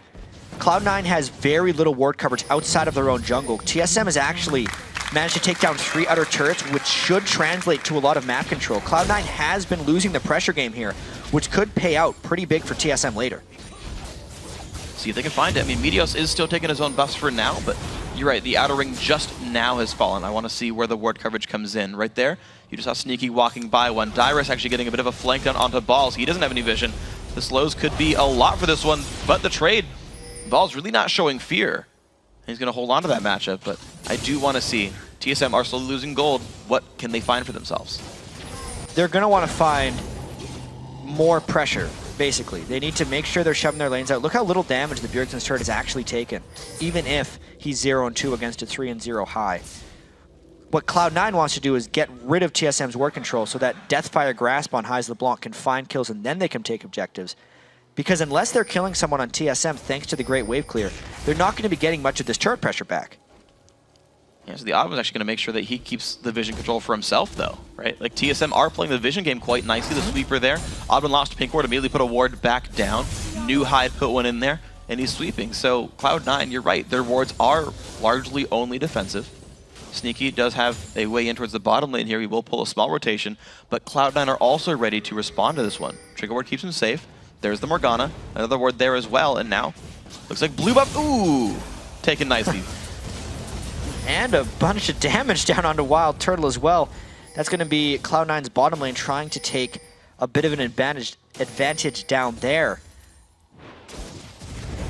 Cloud9 has very little ward coverage outside of their own jungle. TSM has actually managed to take down 3 outer turrets, which should translate to a lot of map control. Cloud9 has been losing the pressure game here, which could pay out pretty big for TSM later. See if they can find it. I mean, Meteos is still taking his own buffs for now, but you're right, the outer ring just now has fallen. I want to see where the ward coverage comes in. Right there, you just saw Sneaky walking by one. Dyrus actually getting a bit of a flank down onto Balls. He doesn't have any vision. The slows could be a lot for this one, but the trade, Balls really not showing fear. He's going to hold on to that matchup, but I do want to see TSM are slowly losing gold. What can they find for themselves? They're going to want to find more pressure, basically. They need to make sure they're shoving their lanes out. Look how little damage the Bjergsen's turret has actually taken, even if he's 0-2 against a 3-0 high. What Cloud9 wants to do is get rid of TSM's ward control so that Deathfire Grasp on Heize LeBlanc can find kills and then they can take objectives. Because unless they're killing someone on TSM thanks to the great wave clear, they're not going to be getting much of this turret pressure back. Yeah, so the Odd one's actually going to make sure that he keeps the vision control for himself, though, right? Like, TSM are playing the vision game quite nicely. The sweeper there. Oddman lost Pink Ward, immediately put a ward back down. New Hyde put one in there, and he's sweeping. So, Cloud9, you're right. Their wards are largely only defensive. Sneaky does have a way in towards the bottom lane here. He will pull a small rotation, but Cloud9 are also ready to respond to this one. Trigger ward keeps him safe. There's the Morgana. Another ward there as well, and now looks like blue buff. Ooh! Taken nicely. And a bunch of damage down onto Wild Turtle as well. That's going to be Cloud9's bottom lane trying to take a bit of an advantage down there.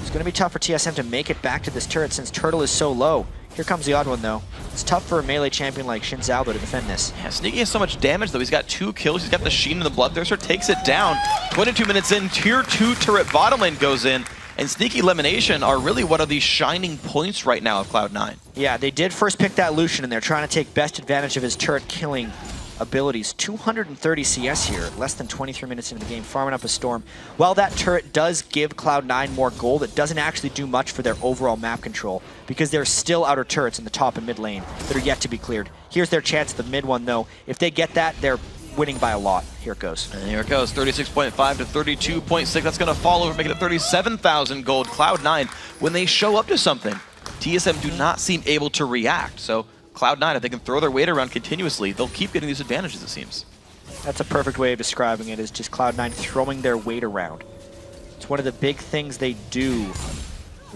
It's going to be tough for TSM to make it back to this turret since Turtle is so low. Here comes the odd one, though. It's tough for a melee champion like Xin Zhao to defend this. Yeah, Sneaky has so much damage, though. He's got 2 kills. He's got the Sheen and the Bloodthirster. Takes it down. 22 minutes in, Tier 2 turret bottom lane goes in. And Sneaky Elimination are really one of the shining points right now of Cloud9. Yeah, they did first pick that Lucian, and they're trying to take best advantage of his turret killing abilities. 230 CS here, less than 23 minutes into the game, farming up a Storm. While that turret does give Cloud9 more gold, it doesn't actually do much for their overall map control because there's still outer turrets in the top and mid lane that are yet to be cleared. Here's their chance at the mid one, though. If they get that, they're winning by a lot. Here it goes. And here it goes, 36.5 to 32.6. That's going to fall over, making it 37,000 gold. Cloud9, when they show up to something, TSM do not seem able to react. So Cloud9, if they can throw their weight around continuously, they'll keep getting these advantages, it seems. That's a perfect way of describing it, is just Cloud9 throwing their weight around. It's one of the big things they do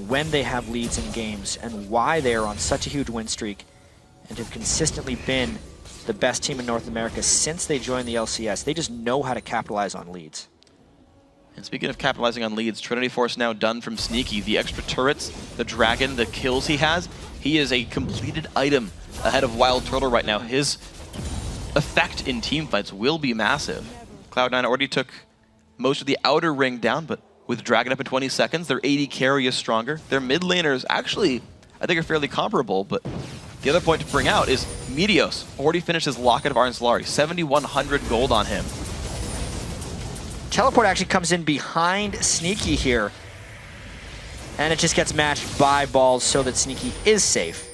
when they have leads in games and why they are on such a huge win streak and have consistently been the best team in North America since they joined the LCS. They just know how to capitalize on leads. And speaking of capitalizing on leads, Trinity Force now done from Sneaky. The extra turrets, the dragon, the kills he has, he is a completed item ahead of Wild Turtle right now. His effect in teamfights will be massive. Cloud9 already took most of the outer ring down, but with Dragon up in 20 seconds, their AD carry is stronger. Their mid laners actually, I think, are fairly comparable, but the other point to bring out is Meteos already finished his Locket of Arnslari, 7,100 gold on him. Teleport actually comes in behind Sneaky here, and it just gets matched by Balls so that Sneaky is safe.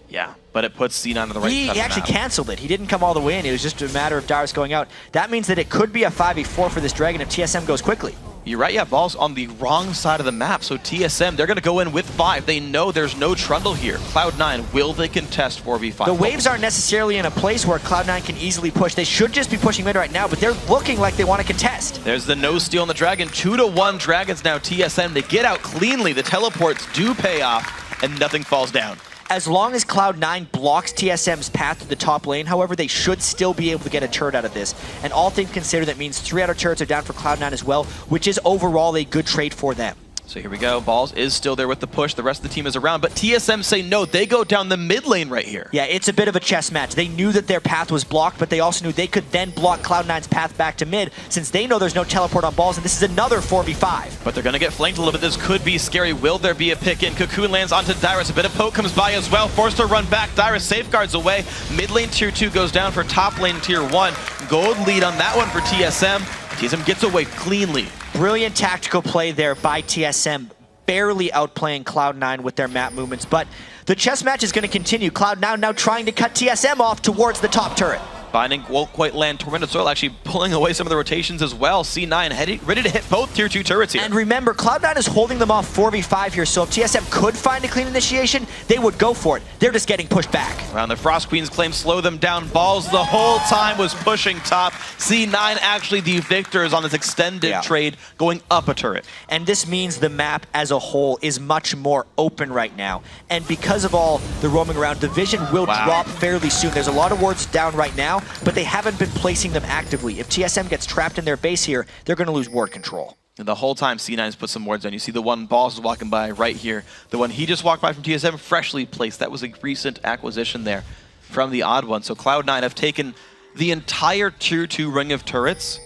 Yeah, but it puts C9 on the right He actually canceled it. He didn't come all the way in. It was just a matter of Dyrus going out. That means that it could be a 5v4 for this Dragon if TSM goes quickly. You're right, yeah, Ball's on the wrong side of the map, so TSM, they're going to go in with 5. They know there's no Trundle here. Cloud9, will they contest 4v5? The waves aren't necessarily in a place where Cloud9 can easily push. They should just be pushing mid right now, but they're looking like they want to contest. There's the no steal on the Dragon. 2-1 Dragons now TSM. They get out cleanly. The teleports do pay off, and nothing falls down. As long as Cloud9 blocks TSM's path to the top lane, however, they should still be able to get a turret out of this. And all things considered, that means 3 outer turrets are down for Cloud9 as well, which is overall a good trade for them. So here we go. Balls is still there with the push. The rest of the team is around, but TSM say no. They go down the mid lane right here. Yeah, it's a bit of a chess match. They knew that their path was blocked, but they also knew they could then block Cloud9's path back to mid, since they know there's no teleport on Balls, and this is another 4v5. But they're going to get flanked a little bit. This could be scary. Will there be a pick in? Cocoon lands onto Dyrus. A bit of poke comes by as well. Forced to run back. Dyrus safeguards away. Mid lane tier 2 goes down for top lane tier 1. Gold lead on that one for TSM. TSM gets away cleanly. Brilliant tactical play there by TSM. Barely outplaying Cloud9 with their map movements, but the chess match is going to continue. Cloud9 now trying to cut TSM off towards the top turret. Binding won't quite land. Tormented Soil actually pulling away some of the rotations as well. C9 ready to hit both tier 2 turrets here. And remember, Cloud9 is holding them off 4v5 here, so if TSM could find a clean initiation, they would go for it. They're just getting pushed back. Around the Frost Queen's claim, slow them down. Balls the whole time was pushing top. C9 actually the victors on this extended trade, going up a turret. And this means the map as a whole is much more open right now. And because of all the roaming around, the vision will drop fairly soon. There's a lot of wards down right now, but they haven't been placing them actively. If TSM gets trapped in their base here, they're going to lose ward control. And the whole time C9's put some wards down. You see the one Balls is walking by right here. The one he just walked by from TSM, freshly placed. That was a recent acquisition there from the odd one. So Cloud9 have taken the entire tier 2 ring of turrets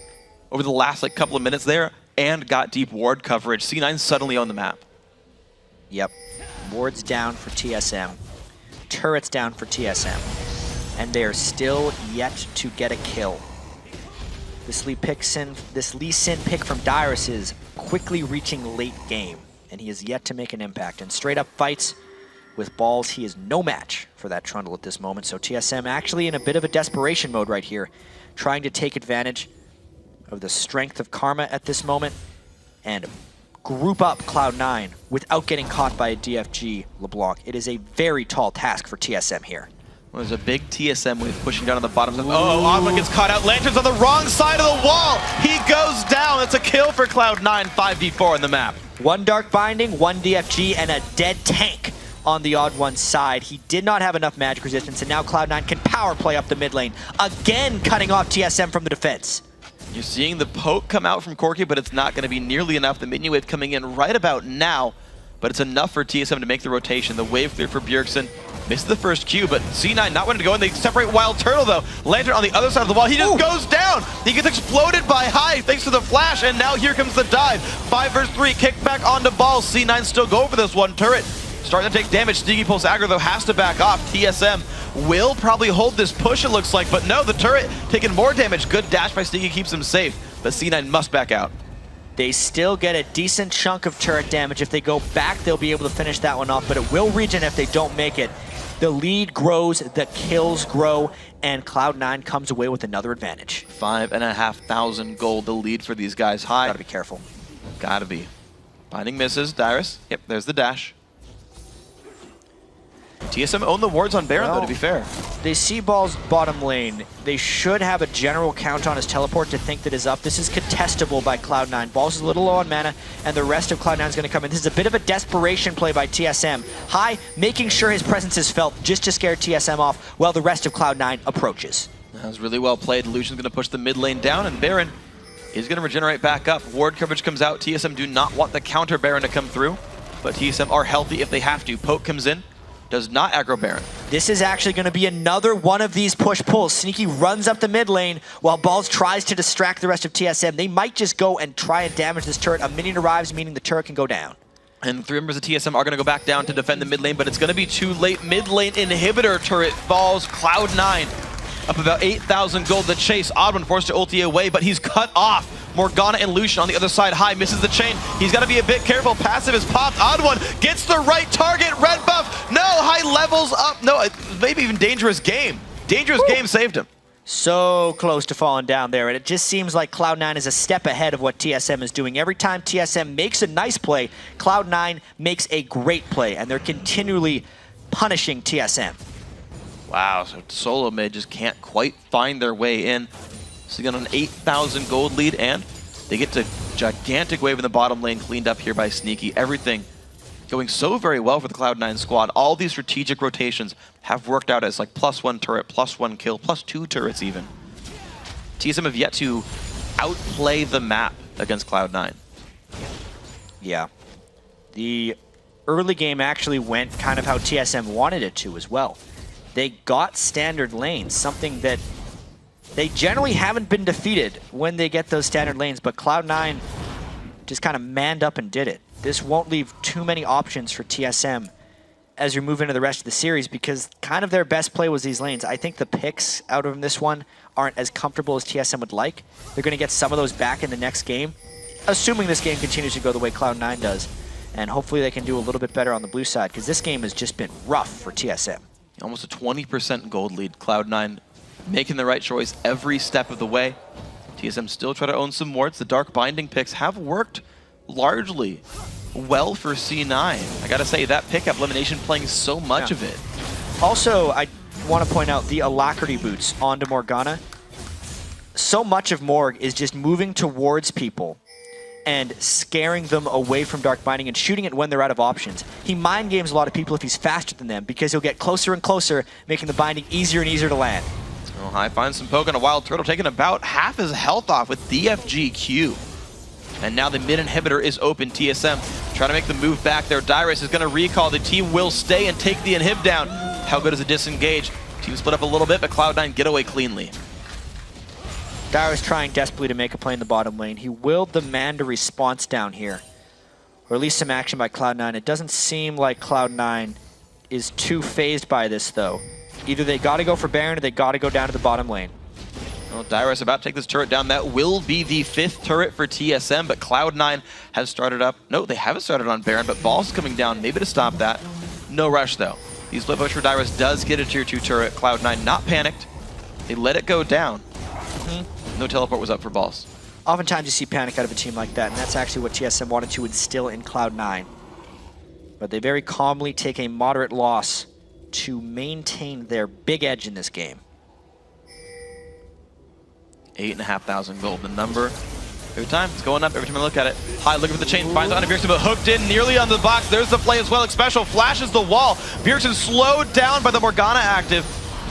over the last couple of minutes there and got deep ward coverage. C9 suddenly on the map. Yep. Wards down for TSM. Turrets down for TSM. And they're still yet to get a kill. This Lee Sin pick from Dyrus is quickly reaching late game, and he is yet to make an impact. And straight up fights with Balls, he is no match for that Trundle at this moment. So TSM actually in a bit of a desperation mode right here, trying to take advantage of the strength of Karma at this moment and group up Cloud9 without getting caught by a DFG LeBlanc. It is a very tall task for TSM here. Well, there's a big TSM wave pushing down on the bottom. Oh, Oddman gets caught out. Lantern's on the wrong side of the wall. He goes down. It's a kill for Cloud9, 5v4 on the map. One Dark Binding, one DFG, and a dead tank on the odd one side. He did not have enough magic resistance, and now Cloud9 can power play up the mid lane, again cutting off TSM from the defense. You're seeing the poke come out from Corki, but it's not going to be nearly enough. The minion wave coming in right about now, but it's enough for TSM to make the rotation. The wave clear for Bjergsen. Missed the first Q, but C9 not wanting to go in. They separate Wild Turtle, though. Lantern on the other side of the wall. He just goes down. He gets exploded by High thanks to the flash, and now here comes the dive. 5 versus 3, kick back onto Balls. C9 still go for this one turret. Starting to take damage. Sneaky Pulse aggro, though, has to back off. TSM will probably hold this push, it looks like, but no, the turret taking more damage. Good dash by Sneaky keeps him safe, but C9 must back out. They still get a decent chunk of turret damage. If they go back, they'll be able to finish that one off, but it will regen if they don't make it. The lead grows, the kills grow, and Cloud9 comes away with another advantage. 5,500 gold, the lead for these guys. High. Gotta be careful. Gotta be. Binding misses. Dyrus. Yep, there's the dash. TSM own the wards on Baron, though, to be fair. They see Balls bottom lane. They should have a general count on his teleport to think that is up. This is contestable by Cloud9. Balls is a little low on mana, and the rest of Cloud9 is going to come in. This is a bit of a desperation play by TSM. High, making sure his presence is felt just to scare TSM off while the rest of Cloud9 approaches. That was really well played. Lucian's going to push the mid lane down, and Baron is going to regenerate back up. Ward coverage comes out. TSM do not want the counter Baron to come through, but TSM are healthy if they have to. Poke comes in. Does not aggro Baron. This is actually going to be another one of these push-pulls. Sneaky runs up the mid lane while Balls tries to distract the rest of TSM. They might just go and try and damage this turret. A minion arrives, meaning the turret can go down. And 3 members of TSM are going to go back down to defend the mid lane, but it's going to be too late. Mid lane inhibitor turret falls. Cloud9 up about 8,000 gold. The chase. Oddman forced to ulti away, but he's cut off. Morgana and Lucian on the other side. High misses the chain. He's got to be a bit careful. Passive is popped. Odd one gets the right target. Red buff. No, High levels up. No, maybe even dangerous game. Dangerous game saved him. So close to falling down there, and it just seems like Cloud9 is a step ahead of what TSM is doing. Every time TSM makes a nice play, Cloud9 makes a great play, and they're continually punishing TSM. Wow, so solo mid just can't quite find their way in. So they got an 8,000 gold lead, and they get to gigantic wave in the bottom lane, cleaned up here by Sneaky. Everything going so very well for the Cloud9 squad. All these strategic rotations have worked out as like +1 turret, +1 kill, +2 turrets even. TSM have yet to outplay the map against Cloud9. Yeah. The early game actually went kind of how TSM wanted it to as well. They got standard lanes, something that they generally haven't been defeated when they get those standard lanes, but Cloud9 just kind of manned up and did it. This won't leave too many options for TSM as we move into the rest of the series, because kind of their best play was these lanes. I think the picks out of this one aren't as comfortable as TSM would like. They're going to get some of those back in the next game, assuming this game continues to go the way Cloud9 does. And hopefully they can do a little bit better on the blue side, because this game has just been rough for TSM. Almost a 20% gold lead. Cloud9 making the right choice every step of the way. TSM still try to own some wards. The Dark Binding picks have worked largely well for C9. I gotta say, that pickup, Elimination playing so much of it. Also, I want to point out the Alacrity boots onto Morgana. So much of Morg is just moving towards people and scaring them away from Dark Binding and shooting it when they're out of options. He mind games a lot of people if he's faster than them, because he'll get closer and closer, making the binding easier and easier to land. Well, High finds some poke on a Wild Turtle, taking about half his health off with DFGQ. And now the mid inhibitor is open. TSM trying to make the move back there. Dyrus is going to recall. The team will stay and take the inhib down. How good is a disengage? Team split up a little bit, but Cloud9 get away cleanly. Dyrus trying desperately to make a play in the bottom lane. He will demand a response down here, or at least some action by Cloud9. It doesn't seem like Cloud9 is too phased by this, though. Either they got to go for Baron or they got to go down to the bottom lane. Well, Dyrus about to take this turret down. That will be the 5th turret for TSM, but Cloud9 has started up. No, they haven't started on Baron, but Ball's coming down, maybe to stop that. No rush, though. The split push for Dyrus does get a tier 2 turret. Cloud9 not panicked. They let it go down. No teleport was up for Balls. Oftentimes you see panic out of a team like that, and that's actually what TSM wanted to instill in Cloud9. But they very calmly take a moderate loss to maintain their big edge in this game. 8,500 gold, the number. Every time, it's going up every time I look at it. High looking for the chain, finds on Bjergsen, but hooked in nearly on the box. There's the play as well. Special flashes the wall. Bjergsen slowed down by the Morgana active.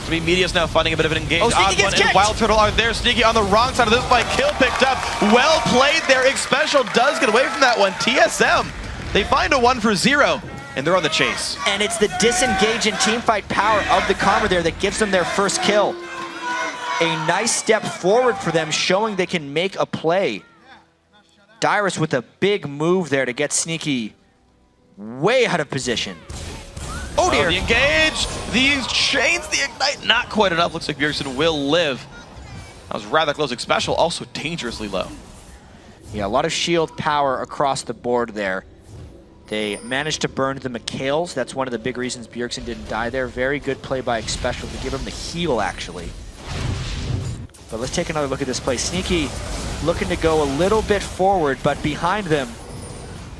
To be Medius now finding a bit of an engage. Oh, Sneaky gets and Wild Turtle are there. Sneaky on the wrong side of this fight. Kill picked up. Well played there. Special does get away from that one. TSM, they find a 1 for 0. And they're on the chase. And it's the disengage and teamfight power of the Karma there that gives them their first kill. A nice step forward for them, showing they can make a play. Dyrus with a big move there to get Sneaky way out of position. Oh dear. The engage, these chains, the ignite, not quite enough. Looks like Bjergsen will live. That was rather close. Special also dangerously low. Yeah, a lot of shield power across the board there. They managed to burn the McHales. That's one of the big reasons Bjergsen didn't die there. Very good play by Special to give him the heal, actually. But let's take another look at this play. Sneaky looking to go a little bit forward, but behind them,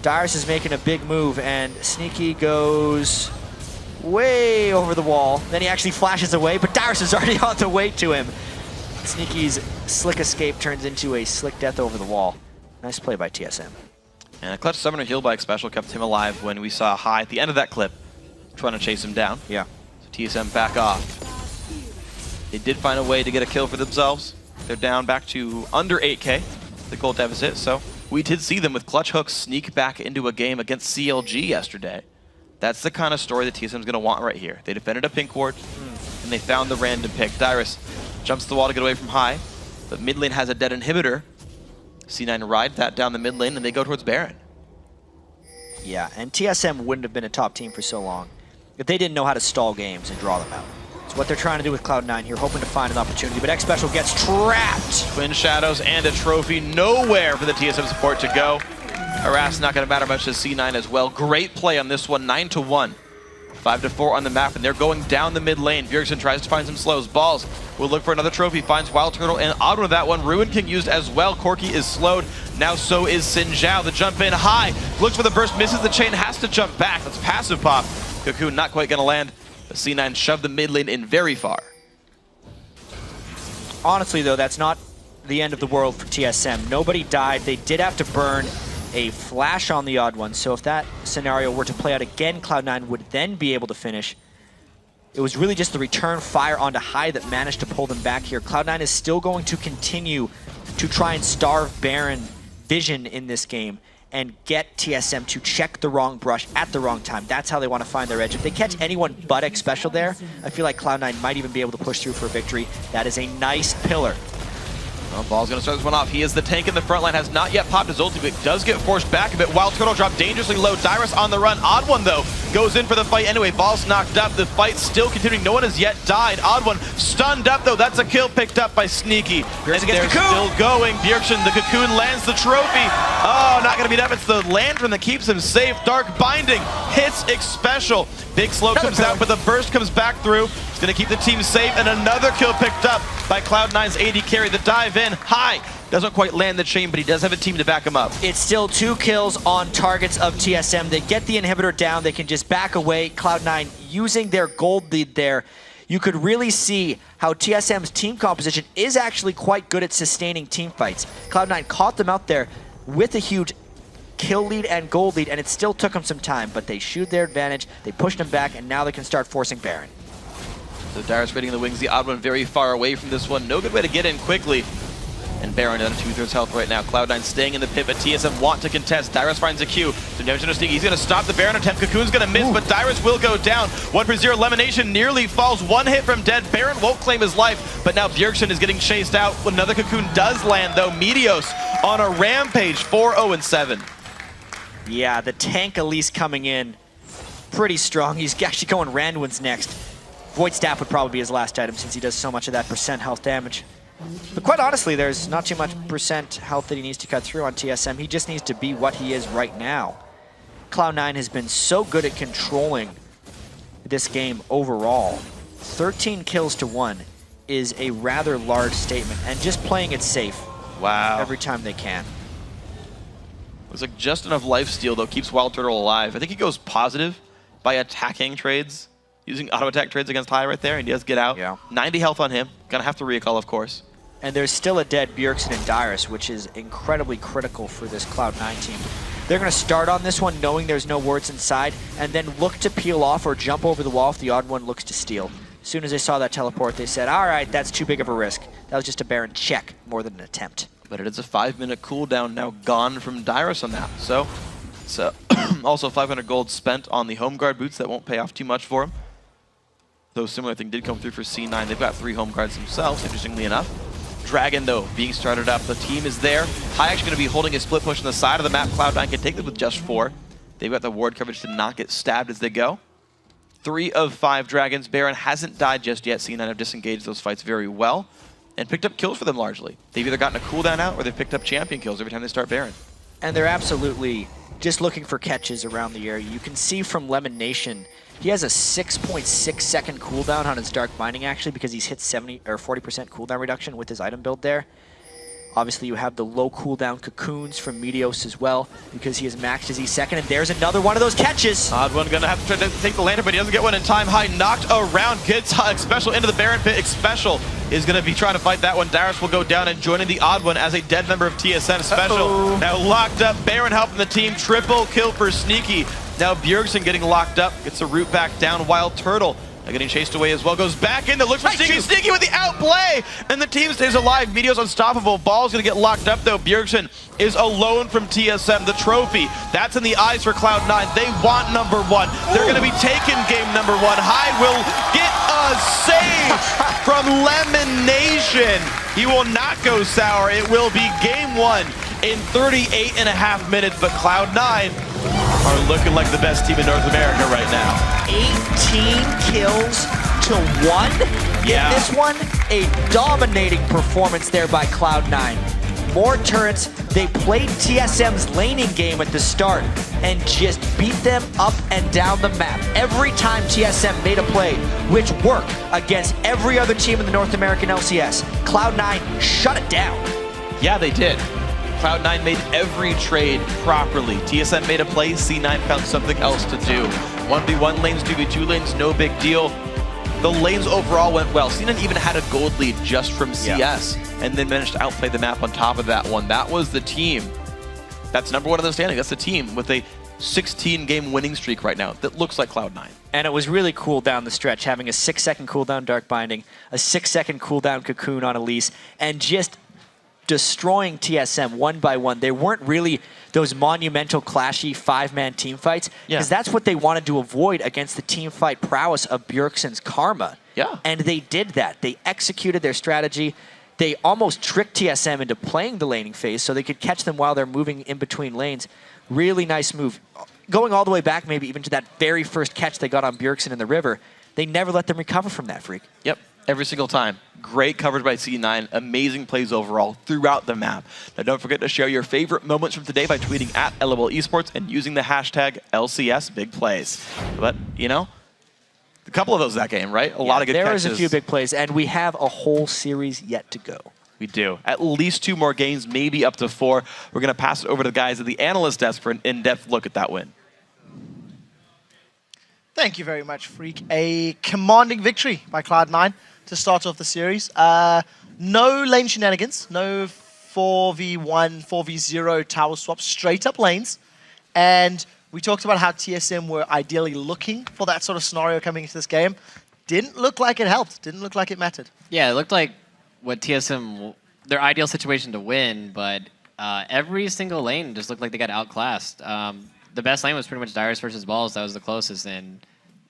Dyrus is making a big move, and Sneaky goes way over the wall. Then he actually flashes away, but Dyrus is already on the way to him. Sneaky's slick escape turns into a slick death over the wall. Nice play by TSM. And a clutch summoner heal by Special kept him alive when we saw High at the end of that clip trying to chase him down. Yeah. So TSM back off. They did find a way to get a kill for themselves. They're down back to under 8k, the gold deficit. So we did see them with clutch hooks sneak back into a game against CLG yesterday. That's the kind of story that TSM's going to want right here. They defended a pink ward, and they found the random pick. Dyrus jumps the wall to get away from High, but mid lane has a dead inhibitor. C9 ride that down the mid lane, and they go towards Baron. Yeah, and TSM wouldn't have been a top team for so long if they didn't know how to stall games and draw them out. It's what they're trying to do with Cloud9 here, hoping to find an opportunity, but Special gets trapped. Twin Shadows and a trophy, nowhere for the TSM support to go. Harass not going to matter much to C9 as well. Great play on this one, 9-1. 5-4 on the map, and they're going down the mid lane. Bjergsen tries to find some slows. Balls will look for another trophy, finds Wild Turtle, and auto that one. Ruin King used as well. Corki is slowed. Now so is Xin Zhao. The jump in High. Looks for the burst, misses the chain, has to jump back. That's passive pop. Cocoon not quite going to land. The C9 shoved the mid lane in very far. Honestly, though, that's not the end of the world for TSM. Nobody died. They did have to burn a flash on the odd one, so if that scenario were to play out again, Cloud9 would then be able to finish. It was really just the return fire onto High that managed to pull them back here. Cloud9 is still going to continue to try and starve Baron vision in this game, and get TSM to check the wrong brush at the wrong time. That's how they want to find their edge. If they catch anyone but X Special there, I feel like Cloud9 might even be able to push through for a victory. That is a nice pillar. Well, Ball's going to start this one off. He is the tank in the front line, has not yet popped his ulti, but does get forced back a bit. Wild Turtle drop dangerously low. Dyrus on the run. Odd One, though, goes in for the fight anyway. Ball's knocked up. The fight's still continuing. No one has yet died. Odd One stunned up, though. That's a kill picked up by Sneaky. And they're still going. Bjergsen, the Cocoon, lands the trophy. Oh, not going to beat up. It's the Lantern that keeps him safe. Dark Binding hits X Special. Big Slow comes out, but the burst comes back through. It's going to keep the team safe, and another kill picked up by Cloud9's AD carry. The dive in high. Doesn't quite land the chain, but he does have a team to back him up. It's still 2 kills on targets of TSM. They get the inhibitor down. They can just back away. Cloud9 using their gold lead there. You could really see how TSM's team composition is actually quite good at sustaining team fights. Cloud9 caught them out there with a huge kill lead and gold lead, and it still took them some time, but they showed their advantage, they pushed them back, and now they can start forcing Baron. So Dyrus waiting in the wings, the Odd One very far away from this one. No good way to get in quickly. And Baron on 2/3 health right now. Cloud9 staying in the pit, but TSM want to contest. Dyrus finds a Q. So damage to Sneaky. He's going to stop the Baron attempt. Cocoon's going to miss, but Dyrus will go down. 1-0 elimination nearly falls. 1 hit from dead. Baron won't claim his life, but now Bjergsen is getting chased out. Another Cocoon does land, though. Meteos on a rampage, 4-0-7. Yeah, the tank Elise coming in pretty strong. He's actually going Randuin's next. Void Staff would probably be his last item since he does so much of that percent health damage. But quite honestly, there's not too much percent health that he needs to cut through on TSM. He just needs to be what he is right now. Cloud9 has been so good at controlling this game overall. 13 kills to 1 is a rather large statement, and just playing it safe every time they can. Looks like just enough lifesteal, though, keeps Wild Turtle alive. I think he goes positive by attacking trades, using auto attack trades against High right there, and he does get out. 90 health on him. Gonna have to recall, of course. And there's still a dead Bjergsen and Dyrus, which is incredibly critical for this Cloud9 team. They're going to start on this one knowing there's no wards inside, and then look to peel off or jump over the wall if the Odd One looks to steal. As soon as they saw that teleport, they said, all right, that's too big of a risk. That was just a Baron check more than an attempt. But it is a 5-minute cooldown now gone from Dyrus on that. So also 500 gold spent on the home guard boots. That won't pay off too much for him. Though similar thing did come through for C9. They've got 3 home guards themselves, interestingly enough. Dragon, though, being started up. The team is there. High actually going to be holding a split push on the side of the map. Cloud9 can take this with just 4. They've got the ward coverage to not get stabbed as they go. 3 of 5 dragons. Baron hasn't died just yet. C9 have disengaged those fights very well and picked up kills for them largely. They've either gotten a cooldown out or they've picked up champion kills every time they start Baron. And they're absolutely just looking for catches around the area. You can see from Lemon Nation, he has a 6.6 second cooldown on his Dark Binding actually because he's hit 70 or 40% cooldown reduction with his item build there. Obviously you have the low cooldown Cocoons from Meteos as well because he has maxed his E2, and there's another one of those catches. Odd One gonna have to try to take the Lantern, but he doesn't get one in time. High knocked around, gets X Special into the Baron pit. X Special is gonna be trying to fight that one. Dyrus will go down and joining the Odd One as a dead member of TSM. Special now locked up. Baron helping the team. Triple kill for Sneaky. Now Bjergsen getting locked up, gets the root back down. Wild Turtle getting chased away as well, goes back in to look for Sneaky. Sneaky with the outplay, and the team stays alive. Meteos unstoppable. Ball's gonna get locked up though. Bjergsen is alone from TSM. The trophy, that's in the eyes for Cloud9. They want number 1. They're gonna be taking game number 1. High will get a save from Lemon Nation. He will not go sour. It will be game 1 in 38.5 minutes, but Cloud9 are looking like the best team in North America right now. 18 kills to 1 in this one. A dominating performance there by Cloud9. More turrets. They played TSM's laning game at the start and just beat them up and down the map. Every time TSM made a play, which worked against every other team in the North American LCS, Cloud9 shut it down. Yeah, they did. Cloud9 made every trade properly. TSM made a play, C9 found something else to do. 1v1 lanes, 2v2 lanes, no big deal. The lanes overall went well. C9 even had a gold lead just from CS, and then managed to outplay the map on top of that one. That was the team. That's number 1 in the standing. That's the team with a 16-game winning streak right now that looks like Cloud9. And it was really cool down the stretch, having a 6-second cooldown Dark Binding, a 6-second cooldown Cocoon on Elise, and just destroying TSM one by one. They weren't really those monumental, clashy 5-man team fights, because that's what they wanted to avoid against the team fight prowess of Bjergsen's Karma. Yeah. And they did that. They executed their strategy. They almost tricked TSM into playing the laning phase so they could catch them while they're moving in between lanes. Really nice move. Going all the way back maybe even to that very first catch they got on Bjergsen in the river, they never let them recover from that, Freak. Yep, every single time. Great coverage by C9. Amazing plays overall throughout the map. Now don't forget to share your favorite moments from today by tweeting at LOL Esports and using the hashtag LCS Big Plays. But, you know, a couple of those that game, right? A lot of good catches. There was a few big plays, and we have a whole series yet to go. We do. At least 2 more games, maybe up to 4. We're going to pass it over to the guys at the analyst desk for an in-depth look at that win. Thank you very much, Freak. A commanding victory by Cloud9 to start off the series. No lane shenanigans, no 4v1, 4v0 tower swaps, straight up lanes. And we talked about how TSM were ideally looking for that sort of scenario coming into this game. Didn't look like it helped, didn't look like it mattered. Yeah, it looked like what TSM, their ideal situation to win, but every single lane just looked like they got outclassed. The best lane was pretty much Dyrus versus Balls. That was the closest, and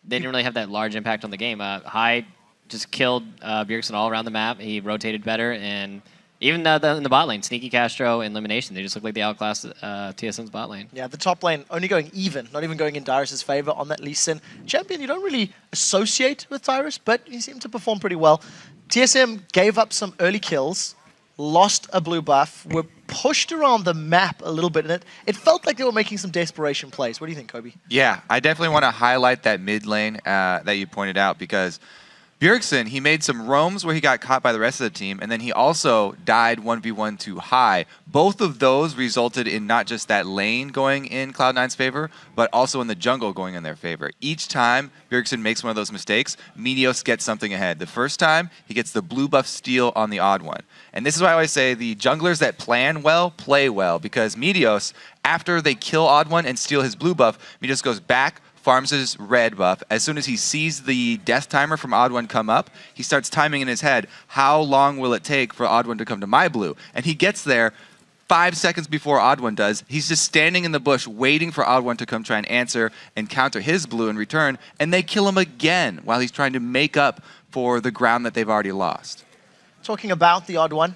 they didn't really have that large impact on the game. Hyde just killed Bjergsen all around the map. He rotated better, and even in the bot lane, Sneaky Castro and Elimination, they just looked like they outclassed TSM's bot lane. Yeah, the top lane only going even, not even going in Dyrus' favor on that Lee Sin. Champion you don't really associate with Dyrus, but he seemed to perform pretty well. TSM gave up some early kills, lost a blue buff, were pushed around the map a little bit, and it felt like they were making some desperation plays. What do you think, Kobe? Yeah, I definitely want to highlight that mid lane that you pointed out, because Bjergsen, he made some roams where he got caught by the rest of the team, and then he also died 1v1 too high. Both of those resulted in not just that lane going in Cloud9's favor, but also in the jungle going in their favor. Each time Bjergsen makes one of those mistakes, Meteos gets something ahead. The first time, he gets the blue buff steal on the odd one. And this is why I always say the junglers that plan well, play well, because Meteos, after they kill odd one and steal his blue buff, Meteos goes back, farms his red buff. As soon as he sees the death timer from Odd One come up, he starts timing in his head, how long will it take for Odd One to come to my blue? And he gets there 5 seconds before Odd One does. He's just standing in the bush waiting for Odd One to come try and answer and counter his blue in return, and they kill him again while he's trying to make up for the ground that they've already lost. Talking about the Odd One,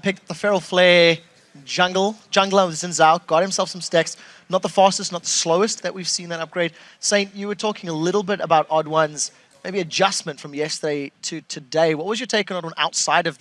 picked the Feral Flare jungler with Xin Zhao, got himself some stacks. Not the fastest, not the slowest that we've seen that upgrade. Saint, you were talking a little bit about Odd One's maybe adjustment from yesterday to today. What was your take on Odd One outside of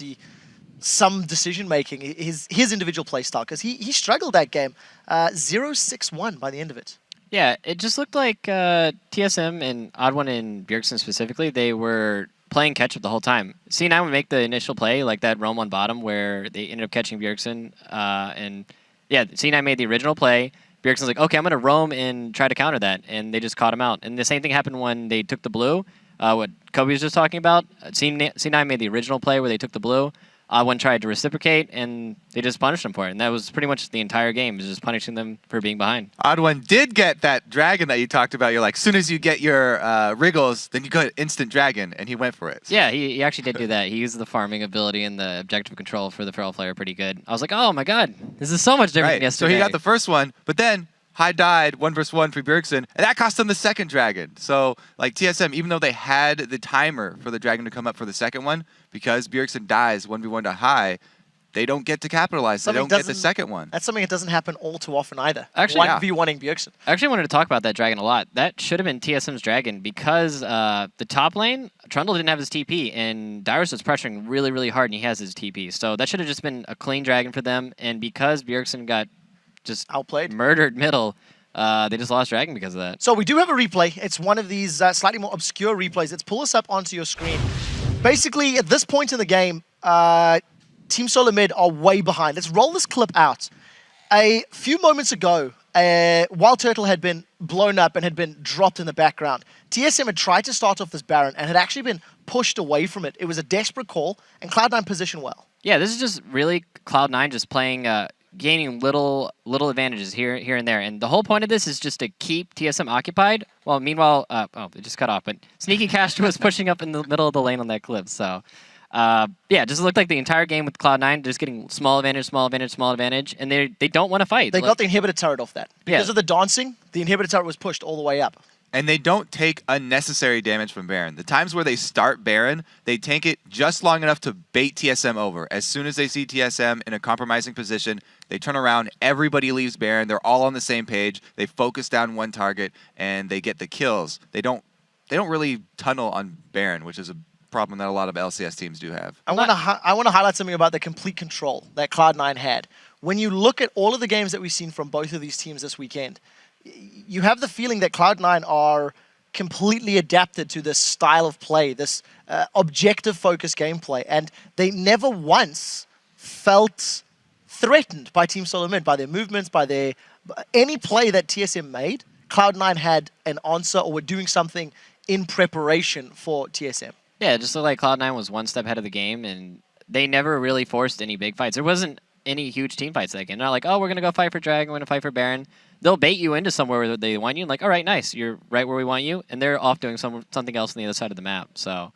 some decision making, his individual play style? Because he struggled that game. 0-6-1 by the end of it. Yeah, it just looked like TSM and Odd One and Bjergsen specifically, they were playing catch-up the whole time. C9 would make the initial play, like that roam on bottom where they ended up catching Bjergsen. And yeah, C9 made the original play. Bjergsen's like, okay, I'm going to roam and try to counter that. And they just caught him out. And the same thing happened when they took the blue, what Kobe was just talking about. C9 made the original play where they took the blue. One tried to reciprocate, and they just punished him for it. And that was pretty much the entire game, was just punishing them for being behind. Odd One did get that dragon that you talked about. You're like, as soon as you get your wriggles, then you go instant dragon, and he went for it. Yeah, he actually did do that. He used the farming ability and the objective control for the Feral Flare pretty good. I was like, oh my god, this is so much different than yesterday. So he got the first one, but then Hyde died 1v1 for Bjergsen, and that cost them the second dragon. So, like, TSM, even though they had the timer for the dragon to come up for the second one, because Bjergsen dies 1v1 to Hyde, they don't get to capitalize. They don't get the second one. That's something that doesn't happen all too often either. Actually, 1v1ing Bjergsen. I actually wanted to talk about that dragon a lot. That should have been TSM's dragon because the top lane, Trundle didn't have his TP, and Dyrus was pressuring really, really hard, and he has his TP. So that should have just been a clean dragon for them, and because Bjergsen got just outplayed, murdered middle, they just lost dragon because of that. So we do have a replay. It's one of these slightly more obscure replays. Let's pull this up onto your screen. Basically, at this point in the game, Team Solar Mid are way behind. Let's roll this clip out. A few moments ago, Wild Turtle had been blown up and had been dropped in the background. TSM had tried to start off this Baron and had actually been pushed away from it. It was a desperate call, and Cloud9 positioned well. Yeah, this is just really Cloud9 just playing, gaining little advantages here and there. And the whole point of this is just to keep TSM occupied. Well, meanwhile, oh, it just cut off. But Sneaky Castro was pushing up in the middle of the lane on that cliff. So Yeah, just looked like the entire game with Cloud9 just getting small advantage, and they don't want to fight. They got the inhibitor turret off that. Because of the dancing, the inhibitor turret was pushed all the way up. And they don't take unnecessary damage from Baron. The times where they start Baron, they tank it just long enough to bait TSM over. As soon as they see TSM in a compromising position, they turn around, everybody leaves Baron, they're all on the same page, they focus down one target, and they get the kills. They don't really tunnel on Baron, which is a problem that a lot of LCS teams do have. I want to highlight something about the complete control that Cloud9 had. When you look at all of the games that we've seen from both of these teams this weekend, you have the feeling that Cloud9 are completely adapted to this style of play, this objective-focused gameplay, and they never once felt threatened by Team Solo Mid, by their movements, by any play that TSM made. Cloud9 had an answer or were doing something in preparation for TSM. Yeah, it just looked like Cloud9 was one step ahead of the game, and they never really forced any big fights. There wasn't any huge team fights that game. They're not like, oh, we're going to go fight for Dragon, we're going to fight for Baron. They'll bait you into somewhere where they want you, and like, all right, nice, you're right where we want you, and they're off doing something else on the other side of the map. So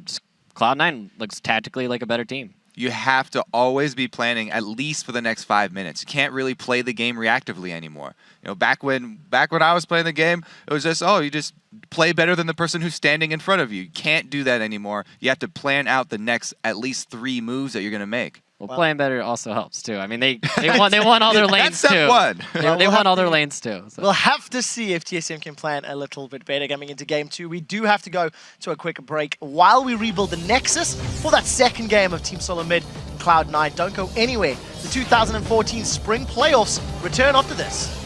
just Cloud9 looks tactically like a better team. You have to always be planning at least for the next 5 minutes. You can't really play the game reactively anymore. You know, back when I was playing the game, it was just, oh, you just play better than the person who's standing in front of you. You can't do that anymore. You have to plan out the next at least 3 moves that you're going to make. Well, playing better also helps too. I mean, they won all their lanes too. They won all their lanes too. So. We'll have to see if TSM can plan a little bit better coming into Game 2. We do have to go to a quick break while we rebuild the Nexus for that second game of Team Solo Mid and Cloud9. Don't go anywhere. The 2014 Spring Playoffs return after this.